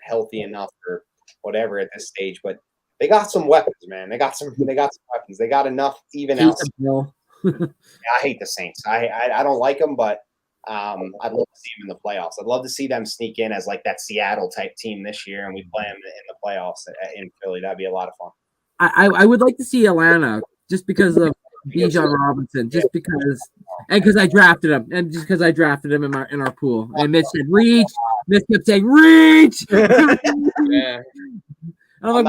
healthy enough for whatever at this stage, but they got some weapons, man. They got some weapons. They got enough even out. I hate the Saints. I don't like them, but I'd love to see them in the playoffs. I'd love to see them sneak in as like that Seattle type team this year, and we play them in the playoffs in Philly. That'd be a lot of fun. I would like to see Atlanta just because of Bijan Robinson, just because I drafted him, and just because I drafted him in our pool. And Mitch said reach. Mitch kept saying reach. Yeah. I'm like,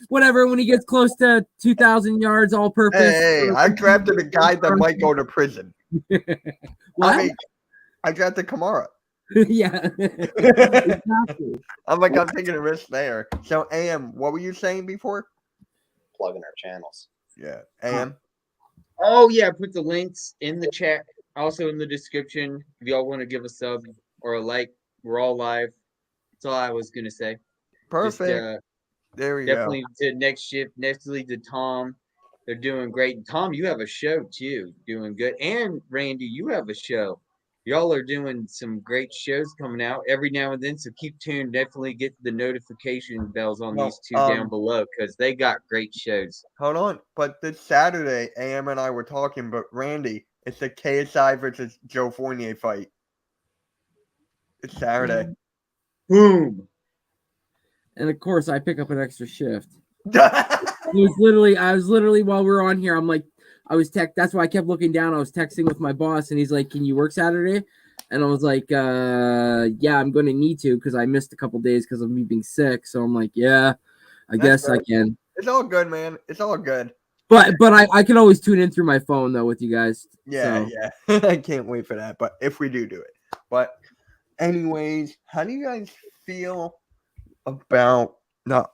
whatever. When he gets close to 2,000 yards, all purpose. Hey, I drafted a guy that might go to prison. What? I drafted Kamara. Yeah. Exactly. I'm taking a risk there. So, AM, what were you saying before? Plugging our channels. Yeah, AM. Oh yeah, put the links in the chat, also in the description. If y'all want to give a sub or a like, we're all live. That's all I was gonna say. Perfect. Just, there we go. Definitely to next shift. Next lead to Tom. They're doing great. Tom, you have a show too, doing good. And Randy, you have a show. Y'all are doing some great shows coming out every now and then. So keep tuned. Definitely get the notification bells on these two down below because they got great shows. Hold on. But this Saturday, AM and I were talking, but Randy, it's the KSI versus Joe Fournier fight. It's Saturday. Boom. And of course, I pick up an extra shift. I was literally while we were on here, I'm like, that's why I kept looking down. I was texting with my boss, and he's like, "Can you work Saturday?" And I was like, "Yeah, I'm going to need to because I missed a couple days because of me being sick." So I'm like, "Yeah, I guess I can." It's all good, man. It's all good. But I can always tune in through my phone though with you guys. Yeah, so. yeah. I can't wait for that. But if we do it, But anyways, how do you guys feel about the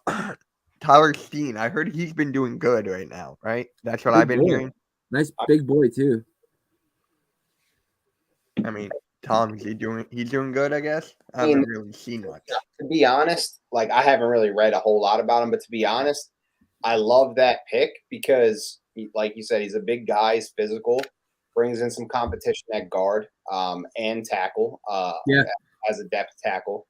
Tyler Steen? I heard he's been doing good right now, right? That's what Big I've been boy. hearing. Nice big boy too. I mean, Tom, he's doing good, I guess. I mean, haven't really seen much. To be honest, like I haven't really read a whole lot about him, but to be honest, I love that pick because, like you said, he's a big guy, he's physical, brings in some competition at guard and tackle as a depth tackle.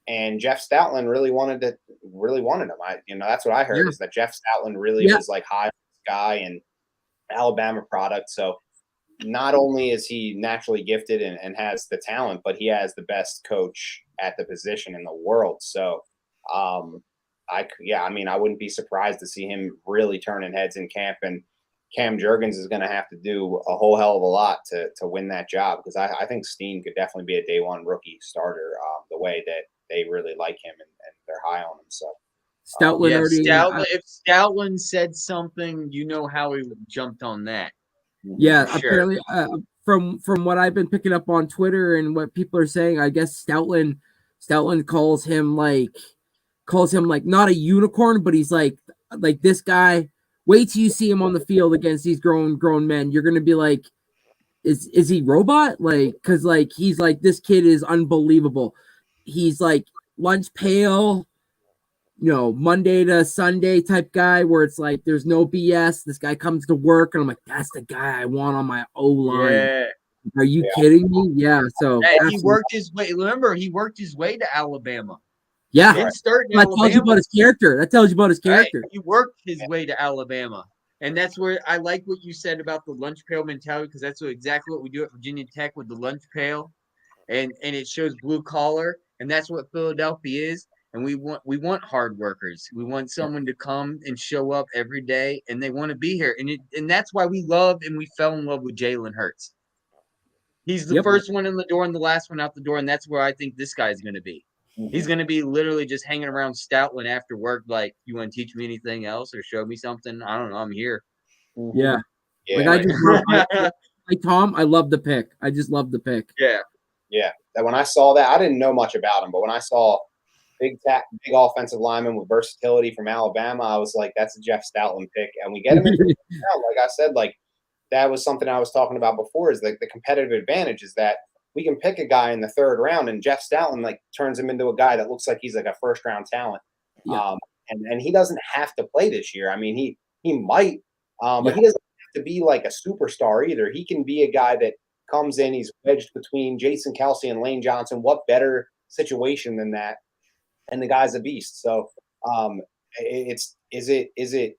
And Jeff Stoutland really wanted him. That's what I heard is that Jeff Stoutland really was like high guy and Alabama product. So not only is he naturally gifted and has the talent, but he has the best coach at the position in the world. So, I wouldn't be surprised to see him really turning heads in camp. And Cam Jurgens is going to have to do a whole hell of a lot to win that job because I think Steen could definitely be a day one rookie starter the way that they really like him and they're high on him. So Stoutland if Stoutland said something, you know how he jumped on that. Yeah, Sure. apparently, from what I've been picking up on Twitter and what people are saying, I guess Stoutland calls him like not a unicorn, but he's like this guy. Wait till you see him on the field against these grown men. You're gonna be like, is he robot? Like, cause like he's like this kid is unbelievable. He's like lunch pail, Monday to Sunday type guy where it's like there's no BS. This guy comes to work and I'm like, that's the guy I want on my O line. Yeah. Are you kidding me? Yeah. So he worked his way. Remember, he worked his way to Alabama. Yeah. He didn't start in That Alabama. tells you about his character. That tells you about his character. Right? He worked his way to Alabama. And that's where I like what you said about the lunch pail mentality because that's exactly what we do at Virginia Tech with the lunch pail. And it shows blue collar. And that's what Philadelphia is. And we want hard workers. We want someone to come and show up every day, and they want to be here. And that's why we love and we fell in love with Jalen Hurts. He's the first one in the door and the last one out the door, and that's where I think this guy's going to be. He's going to be literally just hanging around Stoutland after work, like, you want to teach me anything else or show me something? I don't know. I'm here. Yeah. Like Tom, I love the pick. I just love the pick. Yeah. Yeah. That when I saw that, I didn't know much about him, but when I saw big offensive lineman with versatility from Alabama, I was like, that's a Jeff Stoutland pick. And we get him in like I said, like that was something I was talking about before is like the competitive advantage is that we can pick a guy in the third round and Jeff Stoutland like turns him into a guy that looks like he's like a first round talent. Yeah. And he doesn't have to play this year. I mean, he might, but he doesn't have to be like a superstar either. He can be a guy that comes in, he's wedged between Jason Kelsey and Lane Johnson. What better situation than that? And the guy's a beast. So is it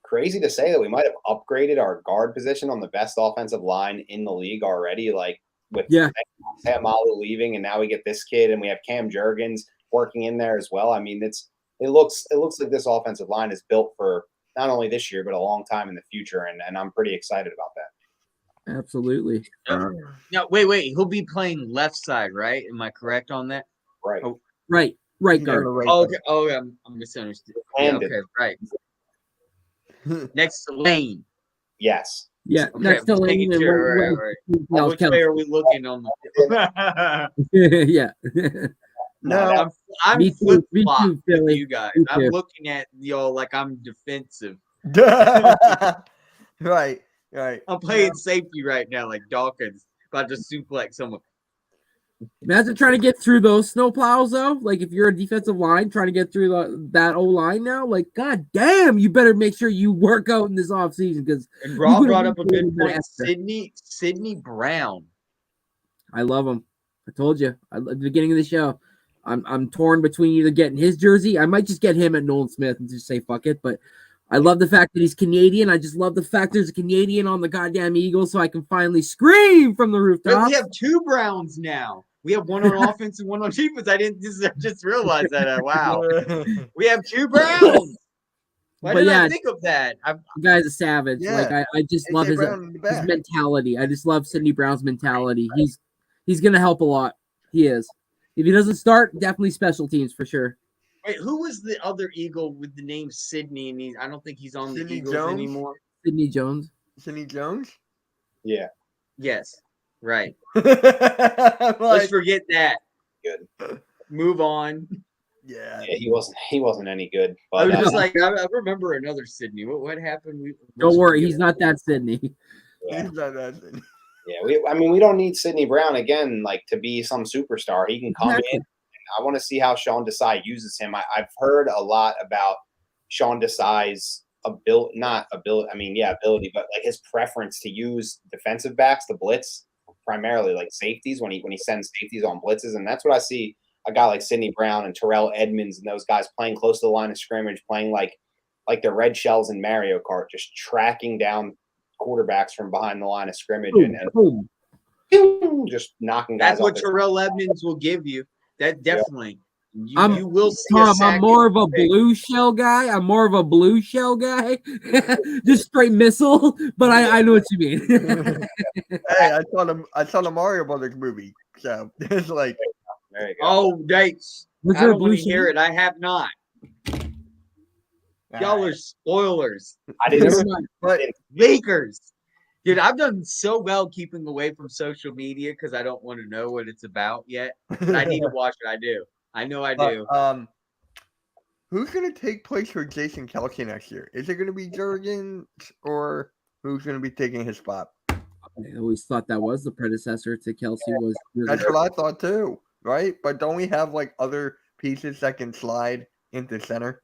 crazy to say that we might have upgraded our guard position on the best offensive line in the league already? Like with Sam Malu leaving, and now we get this kid, and we have Cam Jurgens working in there as well. I mean, it looks like this offensive line is built for not only this year but a long time in the future, and I'm pretty excited about that. Absolutely. Now, wait. He'll be playing left side, right? Am I correct on that? Right. Oh. Right guard. Okay. Oh, yeah, I'm misunderstood. Yeah, okay, right. Next to Lane. Yes. Yeah. Okay, Next to Lane. Right. Which way are we looking on the? Yeah. No, I'm Me too, flip-flop with Philly. you guys. Me I'm too. looking at y'all like I'm defensive. right. I'm playing safety right now, like Dawkins, about to suplex someone. Imagine trying to get through those snow plows though. Like if you're a defensive line trying to get through that O line now, like god damn, you better make sure you work out in this offseason because And Rob brought up a good point. Sidney Brown. I love him. I told you at the beginning of the show. I'm torn between either getting his jersey. I might just get him at Nolan Smith and just say fuck it. But I love the fact that he's Canadian. I just love the fact there's a Canadian on the goddamn Eagles, so I can finally scream from the rooftop. We have two Browns now. We have one on offense and one on defense. I just realized that. Wow. We have two Browns. Why did I think of that? The guy's a savage. Yeah. Like I just love his back. mentality. I just love Sidney Brown's mentality. He's gonna help a lot. He is. If he doesn't start, definitely special teams for sure. Wait, who was the other Eagle with the name Sidney? And I don't think he's on Sidney the Eagles Jones? anymore. Sidney Jones. Sidney Jones? Yeah. Yes. Right. Like, Let's forget that. Good. Move on. yeah. Yeah, he wasn't any good. I But was just like, I remember another Sydney. What happened? Don't worry, he's not that Sydney. yeah, He's not that- I mean, we don't need Sidney Brown again, like to be some superstar. He can come Exactly. in. I want to see how Sean Desai uses him. I've heard a lot about Sean Desai's ability, not ability. I mean, yeah, ability, but like his preference to use defensive backs to blitz, primarily like safeties when he sends safeties on blitzes, and that's what I see a guy like Sidney Brown and Terrell Edmonds and those guys playing close to the line of scrimmage, playing like the red shells in Mario Kart, just tracking down quarterbacks from behind the line of scrimmage and Boom. just knocking guys That's off what their Terrell Edmonds will give you. That definitely. I'm- You will see a Tom, sack I'm more of a in- blue shell guy. Just straight missile, but I know what you mean. Hey, I saw the Mario Brothers movie, so it's like There you go. Oh, dates. Was I there a don't blue want to hear shell? it. I have not. Y'all are spoilers. I didn't Never see mind. but Leakers. Dude, I've done so well keeping away from social media because I don't want to know what it's about yet. But I need to watch it. I do. I know I do. Who's gonna take place for Jason Kelsey next year? Is it gonna be Jurgens or who's gonna be taking his spot? I always thought that was the predecessor to Kelsey. Was That's what I thought too, right? But don't we have like other pieces that can slide into center?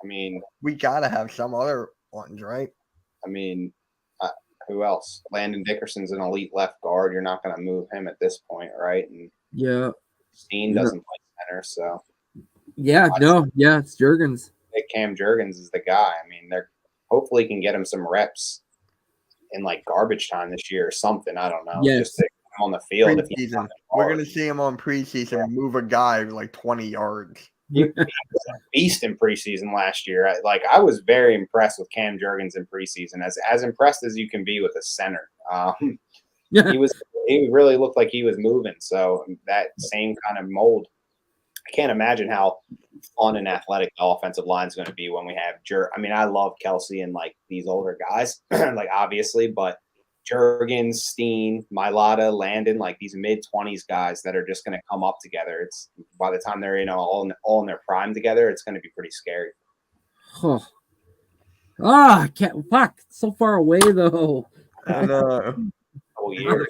I mean, We gotta have some other ones, right? who else? Landon Dickerson's an elite left guard. You're not going to move him at this point, right? And yeah, Steen Yeah. doesn't play center, so yeah, no, yeah, it's Jurgens. I think Cam Jurgens is the guy. I mean, they're hopefully can get him some reps in like garbage time this year or something. I don't know. Yes. Just to get him on the field. If he's Preseason. not We're gonna see him on preseason move a guy like 20 yards. beast in preseason last year. I was very impressed with Cam Jurgens in preseason, as impressed as you can be with a center. Yeah, He really looked like he was moving. So that same kind of mold. I can't imagine how fun and athletic the offensive line is going to be when we have I mean, I love Kelsey and like these older guys, like obviously, but Jurgens, Steen, Mailata, Landon, like these mid-20s guys that are just going to come up together. It's by the time they're all in their prime together, it's going to be pretty scary. oh. I can't. Fuck, it's so far away though. And Whole year.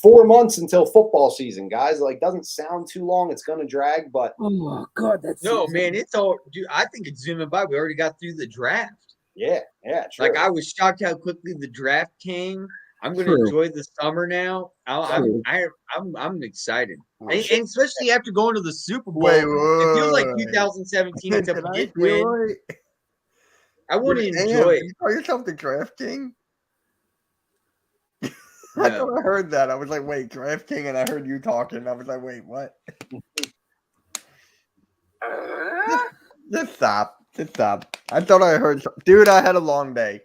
4 months until football season, guys. Like, doesn't sound too long. It's going to drag, but Oh god, that's No, man, it's all. Dude, I think it's zooming by. We already got through the draft. yeah, true. Like I was shocked how quickly the draft came. I'm going to True. enjoy the summer now. True. I'm excited, and especially after going to the Super Bowl. Wait, It feels like wait. 2017. It's a Did I big feel win. right? I want to Damn, enjoy it. You call yourself the draft king? No. I thought I heard that. I was like, wait, draft king, and I heard you talking. I was like, wait, what? Just stop. Just stop. I thought I heard dude, I had a long day.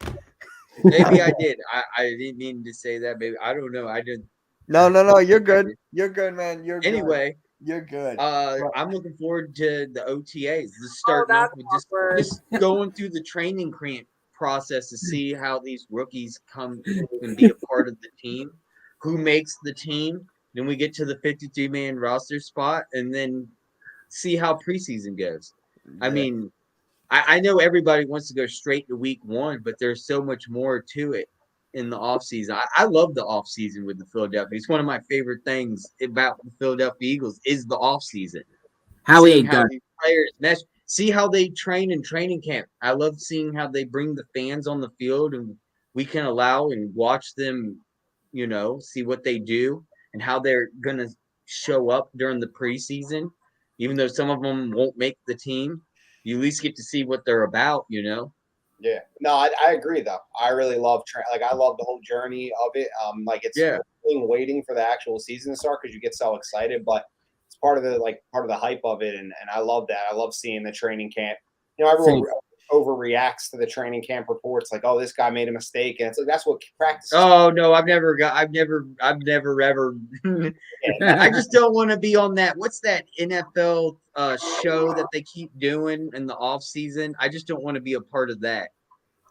Maybe I did. I didn't mean to say that. Maybe I don't know. I didn't. No, you're good. You're good, man. You're good. Anyway, You're good. I'm looking forward to the OTAs. Just starting off with just going through the training camp process to see how these rookies come and be a part of the team, who makes the team. Then we get to the 53-man roster spot, and then see how preseason goes. I Yeah. mean, I know everybody wants to go straight to week one, but there's so much more to it in the offseason. I love the offseason with the Philadelphia. It's one of my favorite things about the Philadelphia Eagles is the offseason. how he Seeing ain't how done. these players mesh. See how they train in training camp. I love seeing how they bring the fans on the field and we can allow and watch them, see what they do and how they're going to show up during the preseason. Even though some of them won't make the team, you at least get to see what they're about, Yeah, no, I agree though. I really love I love the whole journey of it. Like it's waiting for the actual season to start because you get so excited, but it's part of the hype of it, and I love that. I love seeing the training camp. Everyone overreacts to the training camp reports, like, oh, this guy made a mistake, and it's like that's what practice. Oh no, I've never ever. I just don't want to be on that. What's that NFL show that they keep doing in the off season? I just don't want to be a part of that.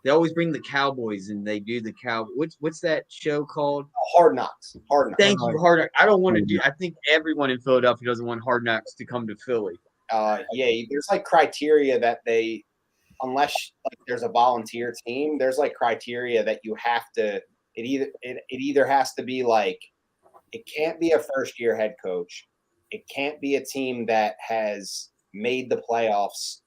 They always bring the Cowboys and they do the cow. What's that show called? Hard Knocks. Hard Knocks. Thank you, Hard Knocks. I don't want to do. I think everyone in Philadelphia doesn't want Hard Knocks to come to Philly. Yeah, there's like criteria that they, unless like there's a volunteer team, there's like criteria that you have to. It either has to be like, it can't be a first year head coach. It can't be a team that has made the playoffs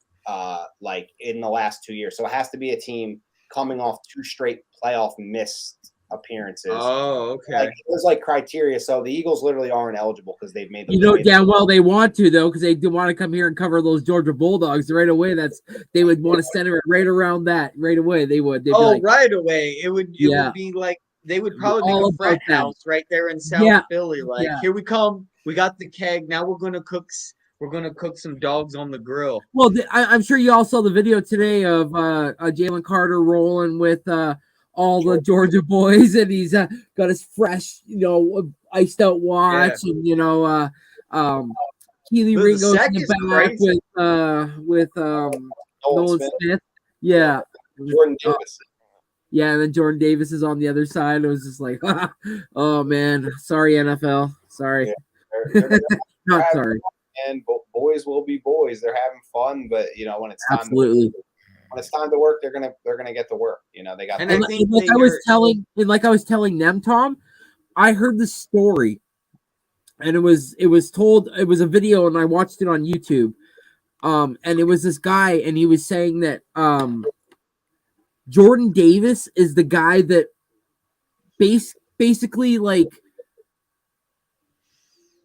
like in the last 2 years. So it has to be a team coming off 2 straight playoff missed appearances. Oh, okay. Like, there's like criteria. So the Eagles literally aren't eligible because they've made the You know damn well they want to though, because they do want to come here and cover those Georgia Bulldogs right away. They would want to center it right around that right away. They'd be like, right away. It would be like they would probably all make a frat about that. house right there in South Philly. Like, here we come. We got the keg. Now we're gonna cook some dogs on the grill. Well, I'm sure you all saw the video today of Jalen Carter rolling with all the Georgia boys, and he's got his fresh, iced out watch, and Keely Ringo's in the back with Nolan Smith. Yeah, Jordan Davis. Yeah, and then Jordan Davis is on the other side. It was just like, oh man, sorry NFL, sorry, They're not sorry. And boys will be boys. They're having fun, but when it's time absolutely. When it's time to work, they're gonna get to work. They got. And like I was telling them, Tom, I heard the story, and it was told. It was a video, and I watched it on YouTube. And it was this guy, and he was saying that Jordan Davis is the guy that basically like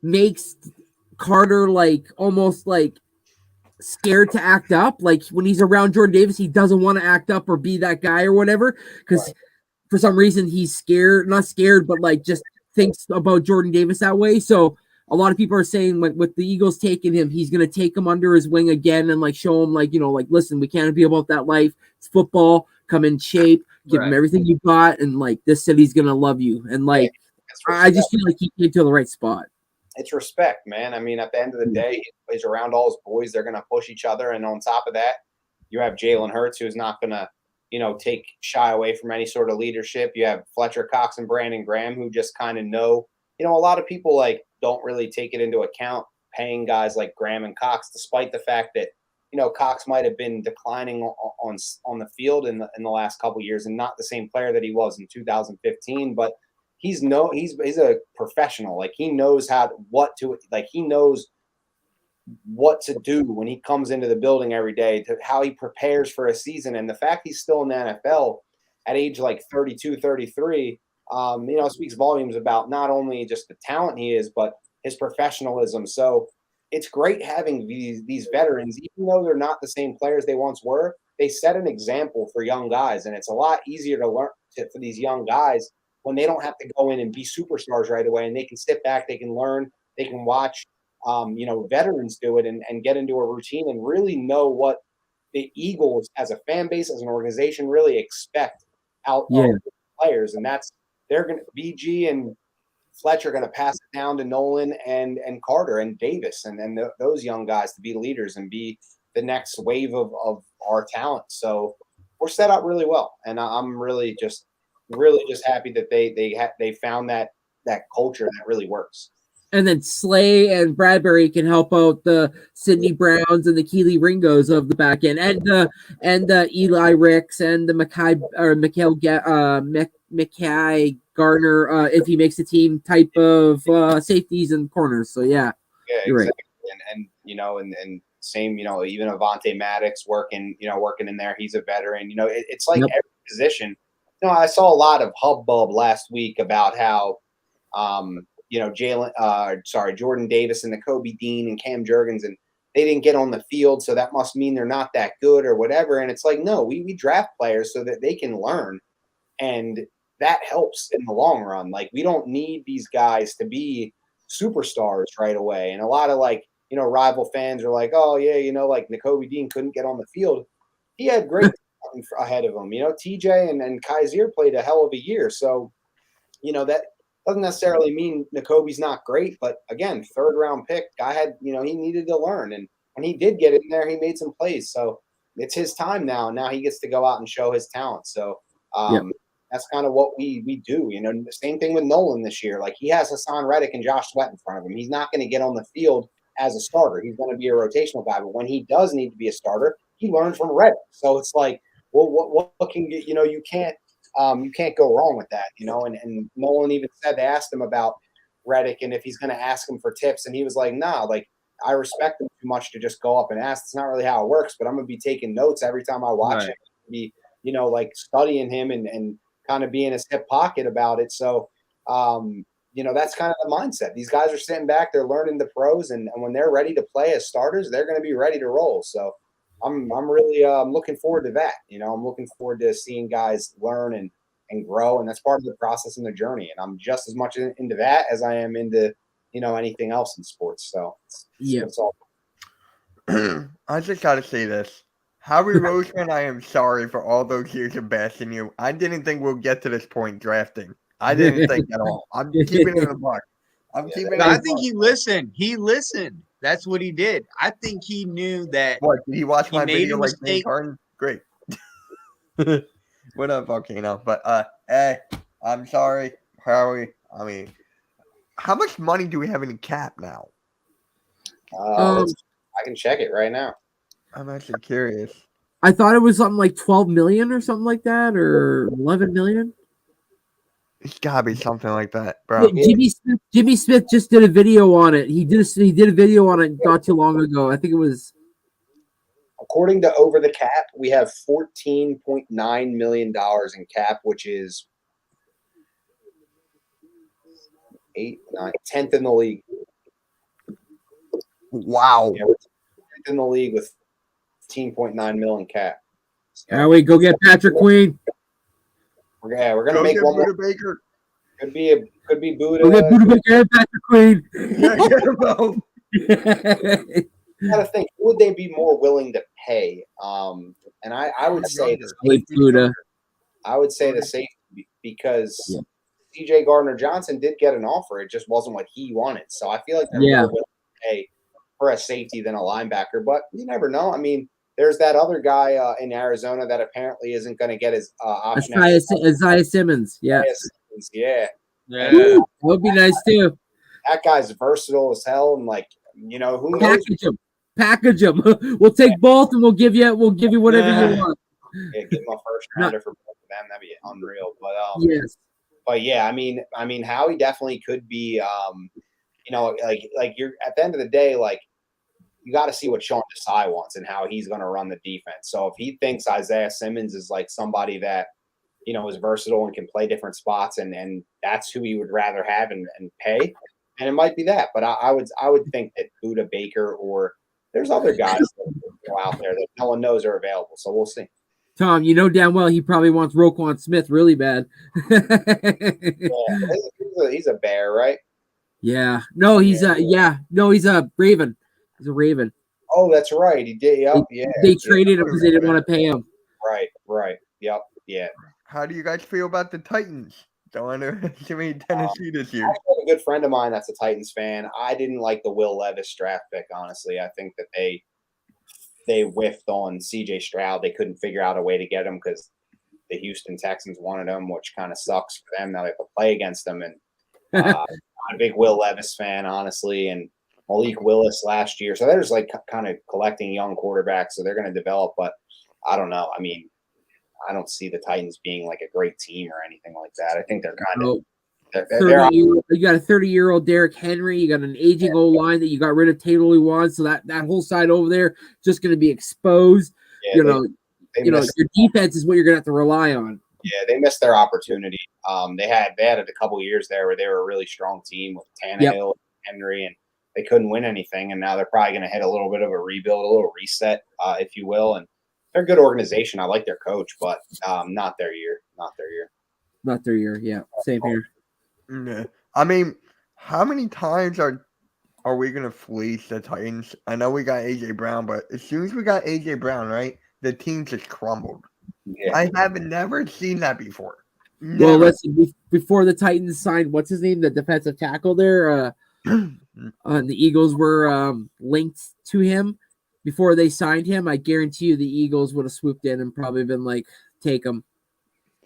makes Carter like almost like scared to act up. Like when he's around Jordan Davis, he doesn't want to act up or be that guy or whatever, because for some reason he's not scared, but like just thinks about Jordan Davis that way. So a lot of people are saying like with the Eagles taking him, he's gonna take him under his wing again and like show him like, like, listen, we can't be about that life. It's football. Come in shape, give him everything you got, and like this city's gonna love you. And like I just feel like he came to the right spot. It's respect, man. I mean, at the end of the day, he's around all his boys. They're going to push each other. And on top of that, you have Jalen Hurts, who's not going to, take shy away from any sort of leadership. You have Fletcher Cox and Brandon Graham, who just kind of know, a lot of people like don't really take it into account paying guys like Graham and Cox, despite the fact that, Cox might have been declining on the field in the last couple of years and not the same player that he was in 2015, but he's a professional. Like he knows he knows what to do when he comes into the building every day, to how he prepares for a season. And the fact he's still in the NFL at age like 32, 33, speaks volumes about not only just the talent he is, but his professionalism. So it's great having these veterans, even though they're not the same players they once were. They set an example for young guys, and it's a lot easier to learn for these young guys when they don't have to go in and be superstars right away, and they can sit back, they can learn, they can watch, veterans do it and get into a routine and really know what the Eagles as a fan base, as an organization, really expect out of players. And BG and Fletcher are going to pass it down to Nolan and Carter and Davis and those young guys to be leaders and be the next wave of our talent. So we're set up really well, and I'm really just happy that they found that culture that really works. And then Slay and Bradbury can help out the Sidney Browns and the Keely Ringos of the back end, and Eli Ricks and the Mekhi Garner if he makes the team type of safeties and corners. So yeah, you're exactly. Right. And same, even Avonte Maddox working in there. He's a veteran. It's like every position. I saw a lot of hubbub last week about how, Jordan Davis and Nakobe Dean and Cam Jurgens, and they didn't get on the field, so that must mean they're not that good or whatever. And it's like, no, we draft players so that they can learn, and that helps in the long run. Like, we don't need these guys to be superstars right away. And a lot of rival fans are like, oh yeah, like Nakobe Dean couldn't get on the field. He had great ahead of him. TJ and Kaiser played a hell of a year. So, that doesn't necessarily mean Nakobe's not great, but again, 3rd round pick, guy had, he needed to learn. And when he did get in there, he made some plays. So it's his time now. Now he gets to go out and show his talent. So Yep. that's kind of what we do. You know, the same thing with Nolan this year. Like he has Hassan Reddick and Josh Sweat in front of him. He's not going to get on the field as a starter. He's going to be a rotational guy. But when he does need to be a starter, he learned from Reddick. So it's like, well, what can get, you know, you can't go wrong with that, you know. And Nolan even said, they asked him about Reddick and if he's going to ask him for tips, and he was like, nah, like I respect him too much to just go up and ask. It's not really how it works, but I'm going to be taking notes every time I watch him. Be, you know, like studying him and kind of be in his hip pocket about it. So, you know, that's kind of the mindset. These guys are sitting back, they're learning the pros, and when they're ready to play as starters, they're going to be ready to roll. So I'm really looking forward to that. You know, I'm looking forward to seeing guys learn and grow, and that's part of the process and the journey. And I'm just as much into that as I am into, you know, anything else in sports. So it's all. I just gotta say this. Howie Roseman, I am sorry for all those years of bashing you. I didn't think we'll get to this point drafting. I didn't think at all. I'm keeping it in the mark. I'm keeping it. I think he listened. He listened. That's what he did. I think he knew that. What, did he watch my made video a like James mistake. Harden? Great. What up, Volcano? But hey, I'm sorry, Howie. I mean, how much money do we have in the cap now? I can check it right now. I'm actually curious. I thought it was something like 12 million or something like that, or 11 million. It's gotta be something like that, bro. Jimmy Smith just did a video on it. He did a video on it not too long ago. I think it was. According to Over the Cap, we have $14.9 million in cap, which is 10th in the league. Wow. Yeah, we're 10th in the league with 15.9 million cap. So, we go get Patrick Queen. We're gonna make one more. Baker. Could be Buddha. Go get Buddha Baker and Patrick Queen. Yeah, get him out. You gotta think, who would they be more willing to pay? And I would say the safety. Buddha. I would say the safety because CJ Gardner-Johnson did get an offer. It just wasn't what he wanted. So I feel like they're more willing to pay for a safety than a linebacker. But you never know. I mean, there's that other guy in Arizona that apparently isn't going to get his option. Isaiah Simmons. Yeah. Yeah. That would be nice too. That guy's versatile as hell, and like, you know, who knows? Package them. We'll take both, and we'll give you whatever you want. Yeah, give him a first rounder for both of them. That'd be unreal. But yes. But yeah, I mean, Howie definitely could be. You know, like you're at the end of the day, like you got to see what Sean Desai wants and how he's going to run the defense. So if he thinks Isaiah Simmons is like somebody that, you know, is versatile and can play different spots, and that's who he would rather have and pay, and it might be that. But I would think that Buddha Baker, or there's other guys that go out there that no one knows are available. So we'll see. Tom, you know damn well he probably wants Roquan Smith really bad. Yeah, he's a Bear, right? Yeah. No, he's a Raven. He's a Raven. Oh, that's right. He did. Yep, They traded him because they didn't want to pay him. Right. Yep. Yeah. How do you guys feel about the Titans? Don't underestimate Tennessee this year. I have a good friend of mine that's a Titans fan. I didn't like the Will Levis draft pick, honestly. I think that they whiffed on C.J. Stroud. They couldn't figure out a way to get him because the Houston Texans wanted him, which kind of sucks for them. Now they have to play against them. And I'm a big Will Levis fan, honestly, and Malik Willis last year. So they're just like kind of collecting young quarterbacks, so they're going to develop. But I don't know. I mean, I don't see the Titans being like a great team or anything like that. I think they're kind of you got a 30-year-old Derrick Henry. You got an aging O-line that you got rid of Taylor Lewan, so that whole side over there just going to be exposed. Yeah, your defense is what you're going to have to rely on. Yeah, they missed their opportunity. They had a couple years there where they were a really strong team with Tannehill, Henry, and they couldn't win anything. And now they're probably going to hit a little bit of a rebuild, a little reset, if you will. And they're a good organization. I like their coach, but not their year. Not their year. Yeah, same here. Yeah. I mean, how many times are we going to fleece the Titans? I know we got A.J. Brown, but as soon as we got A.J. Brown, right, the team just crumbled. Yeah. I have never seen that before. Never. Well, listen, before the Titans signed, what's his name, the defensive tackle there, the Eagles were linked to him. before they signed him, I guarantee you the Eagles would have swooped in and probably been like, take him.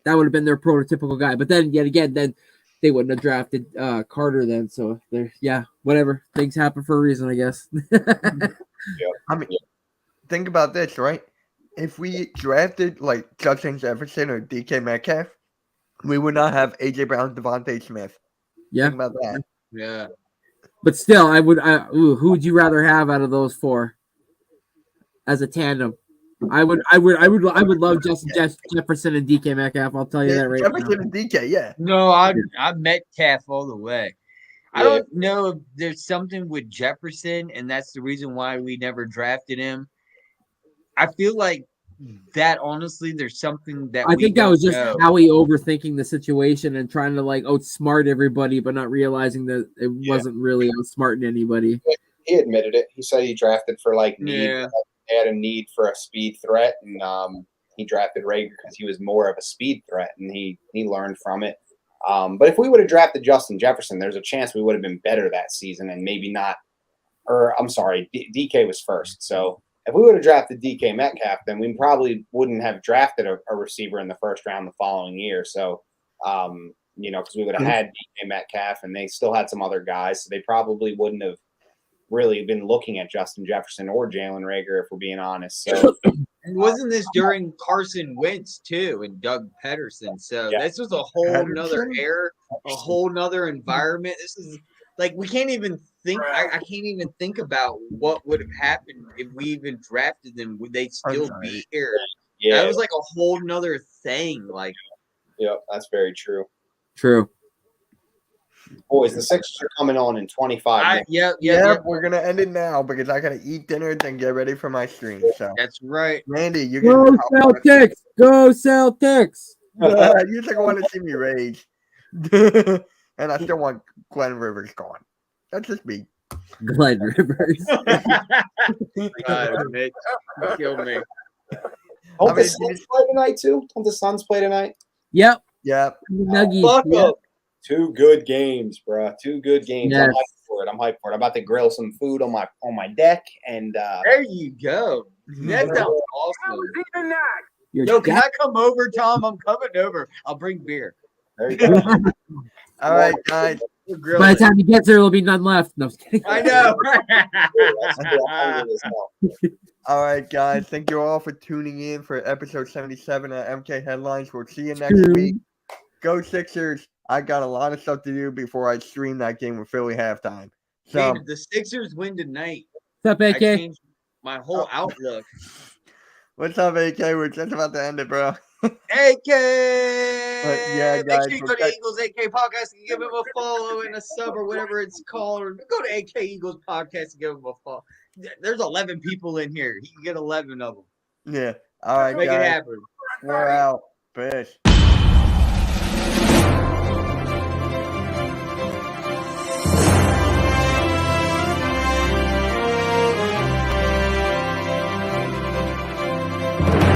That would have been their prototypical guy. But then, yet again, then they wouldn't have drafted Carter then. So, whatever. Things happen for a reason, I guess. I mean, think about this, right? If we drafted like Justin Jefferson or DK Metcalf, we would not have AJ Brown, Devontae Smith. Yeah. Think about that. Yeah. But still, who would you rather have out of those four as a tandem? I would love Justin Jefferson and DK Metcalf. I'll tell you that right Jefferson now. and DK, yeah. No, I Metcalf all the way. I don't know if there's something with Jefferson, and that's the reason why we never drafted him. I feel like that honestly, there's something that I think that was just know. Howie overthinking the situation and trying to like outsmart everybody, but not realizing that it wasn't really outsmarting anybody. He admitted it. He said he drafted for like need. Yeah. He had a need for a speed threat, and he drafted Rager because he was more of a speed threat, and he learned from it. But if we would have drafted Justin Jefferson, there's a chance we would have been better that season, and maybe not. Or I'm sorry, DK was first. So if we would have drafted DK Metcalf, then we probably wouldn't have drafted a receiver in the first round the following year. So, because we would have had DK Metcalf, and they still had some other guys, so they probably wouldn't have really been looking at Justin Jefferson or Jalen Reagor, if we're being honest. So, And wasn't this during Carson Wentz too and Doug Peterson? So this was a whole nother era, a whole nother environment. This is like we can't even think. I can't even think about what would have happened if we even drafted them. Would they still be here? yeah, That was like a whole nother thing. Like, that's very true. True. Boys, the Sixers are coming on in 25 minutes. Yeah, we're gonna end it now because I gotta eat dinner and get ready for my stream. So That's right. Randy, you Go can Celtics! Go Celtics! you just want to see me rage. And I still want Glenn Rivers gone. That's just me. Glenn Rivers. God, Mitch, you killed me. Don't I the mean, Suns play tonight too? Don't the Suns play tonight? Yep. Yep. Nuggies. Fuck Yep. up. 2 good games, bro. 2 good games. Yes. I'm hyped for it. I'm about to grill some food on my deck, and There you go. That sounds awesome. You're Yo, can I come over, Tom? I'm coming over. I'll bring beer. there you go. All right, guys. We're By grilling. the time he gets there, there'll be none left. No, I was kidding. I know. That's what I'm hungry as hell. All right, guys. Thank you all for tuning in for episode 77 of MK Headlines. We'll see you next week. Go Sixers. I got a lot of stuff to do before I stream that game with Philly halftime. So, Dude, if the Sixers win tonight, What's up, I AK? changed my whole outlook. what's up, AK? We're just about to end it, bro. AK! yeah, Make guys, sure you go to Eagles AK Podcast and give him a follow and a sub or whatever it's called. Or go to AK Eagles Podcast and give him a follow. There's 11 people in here. He can get 11 of them. Yeah. All right, Make it guys. happen. We're out. Peace.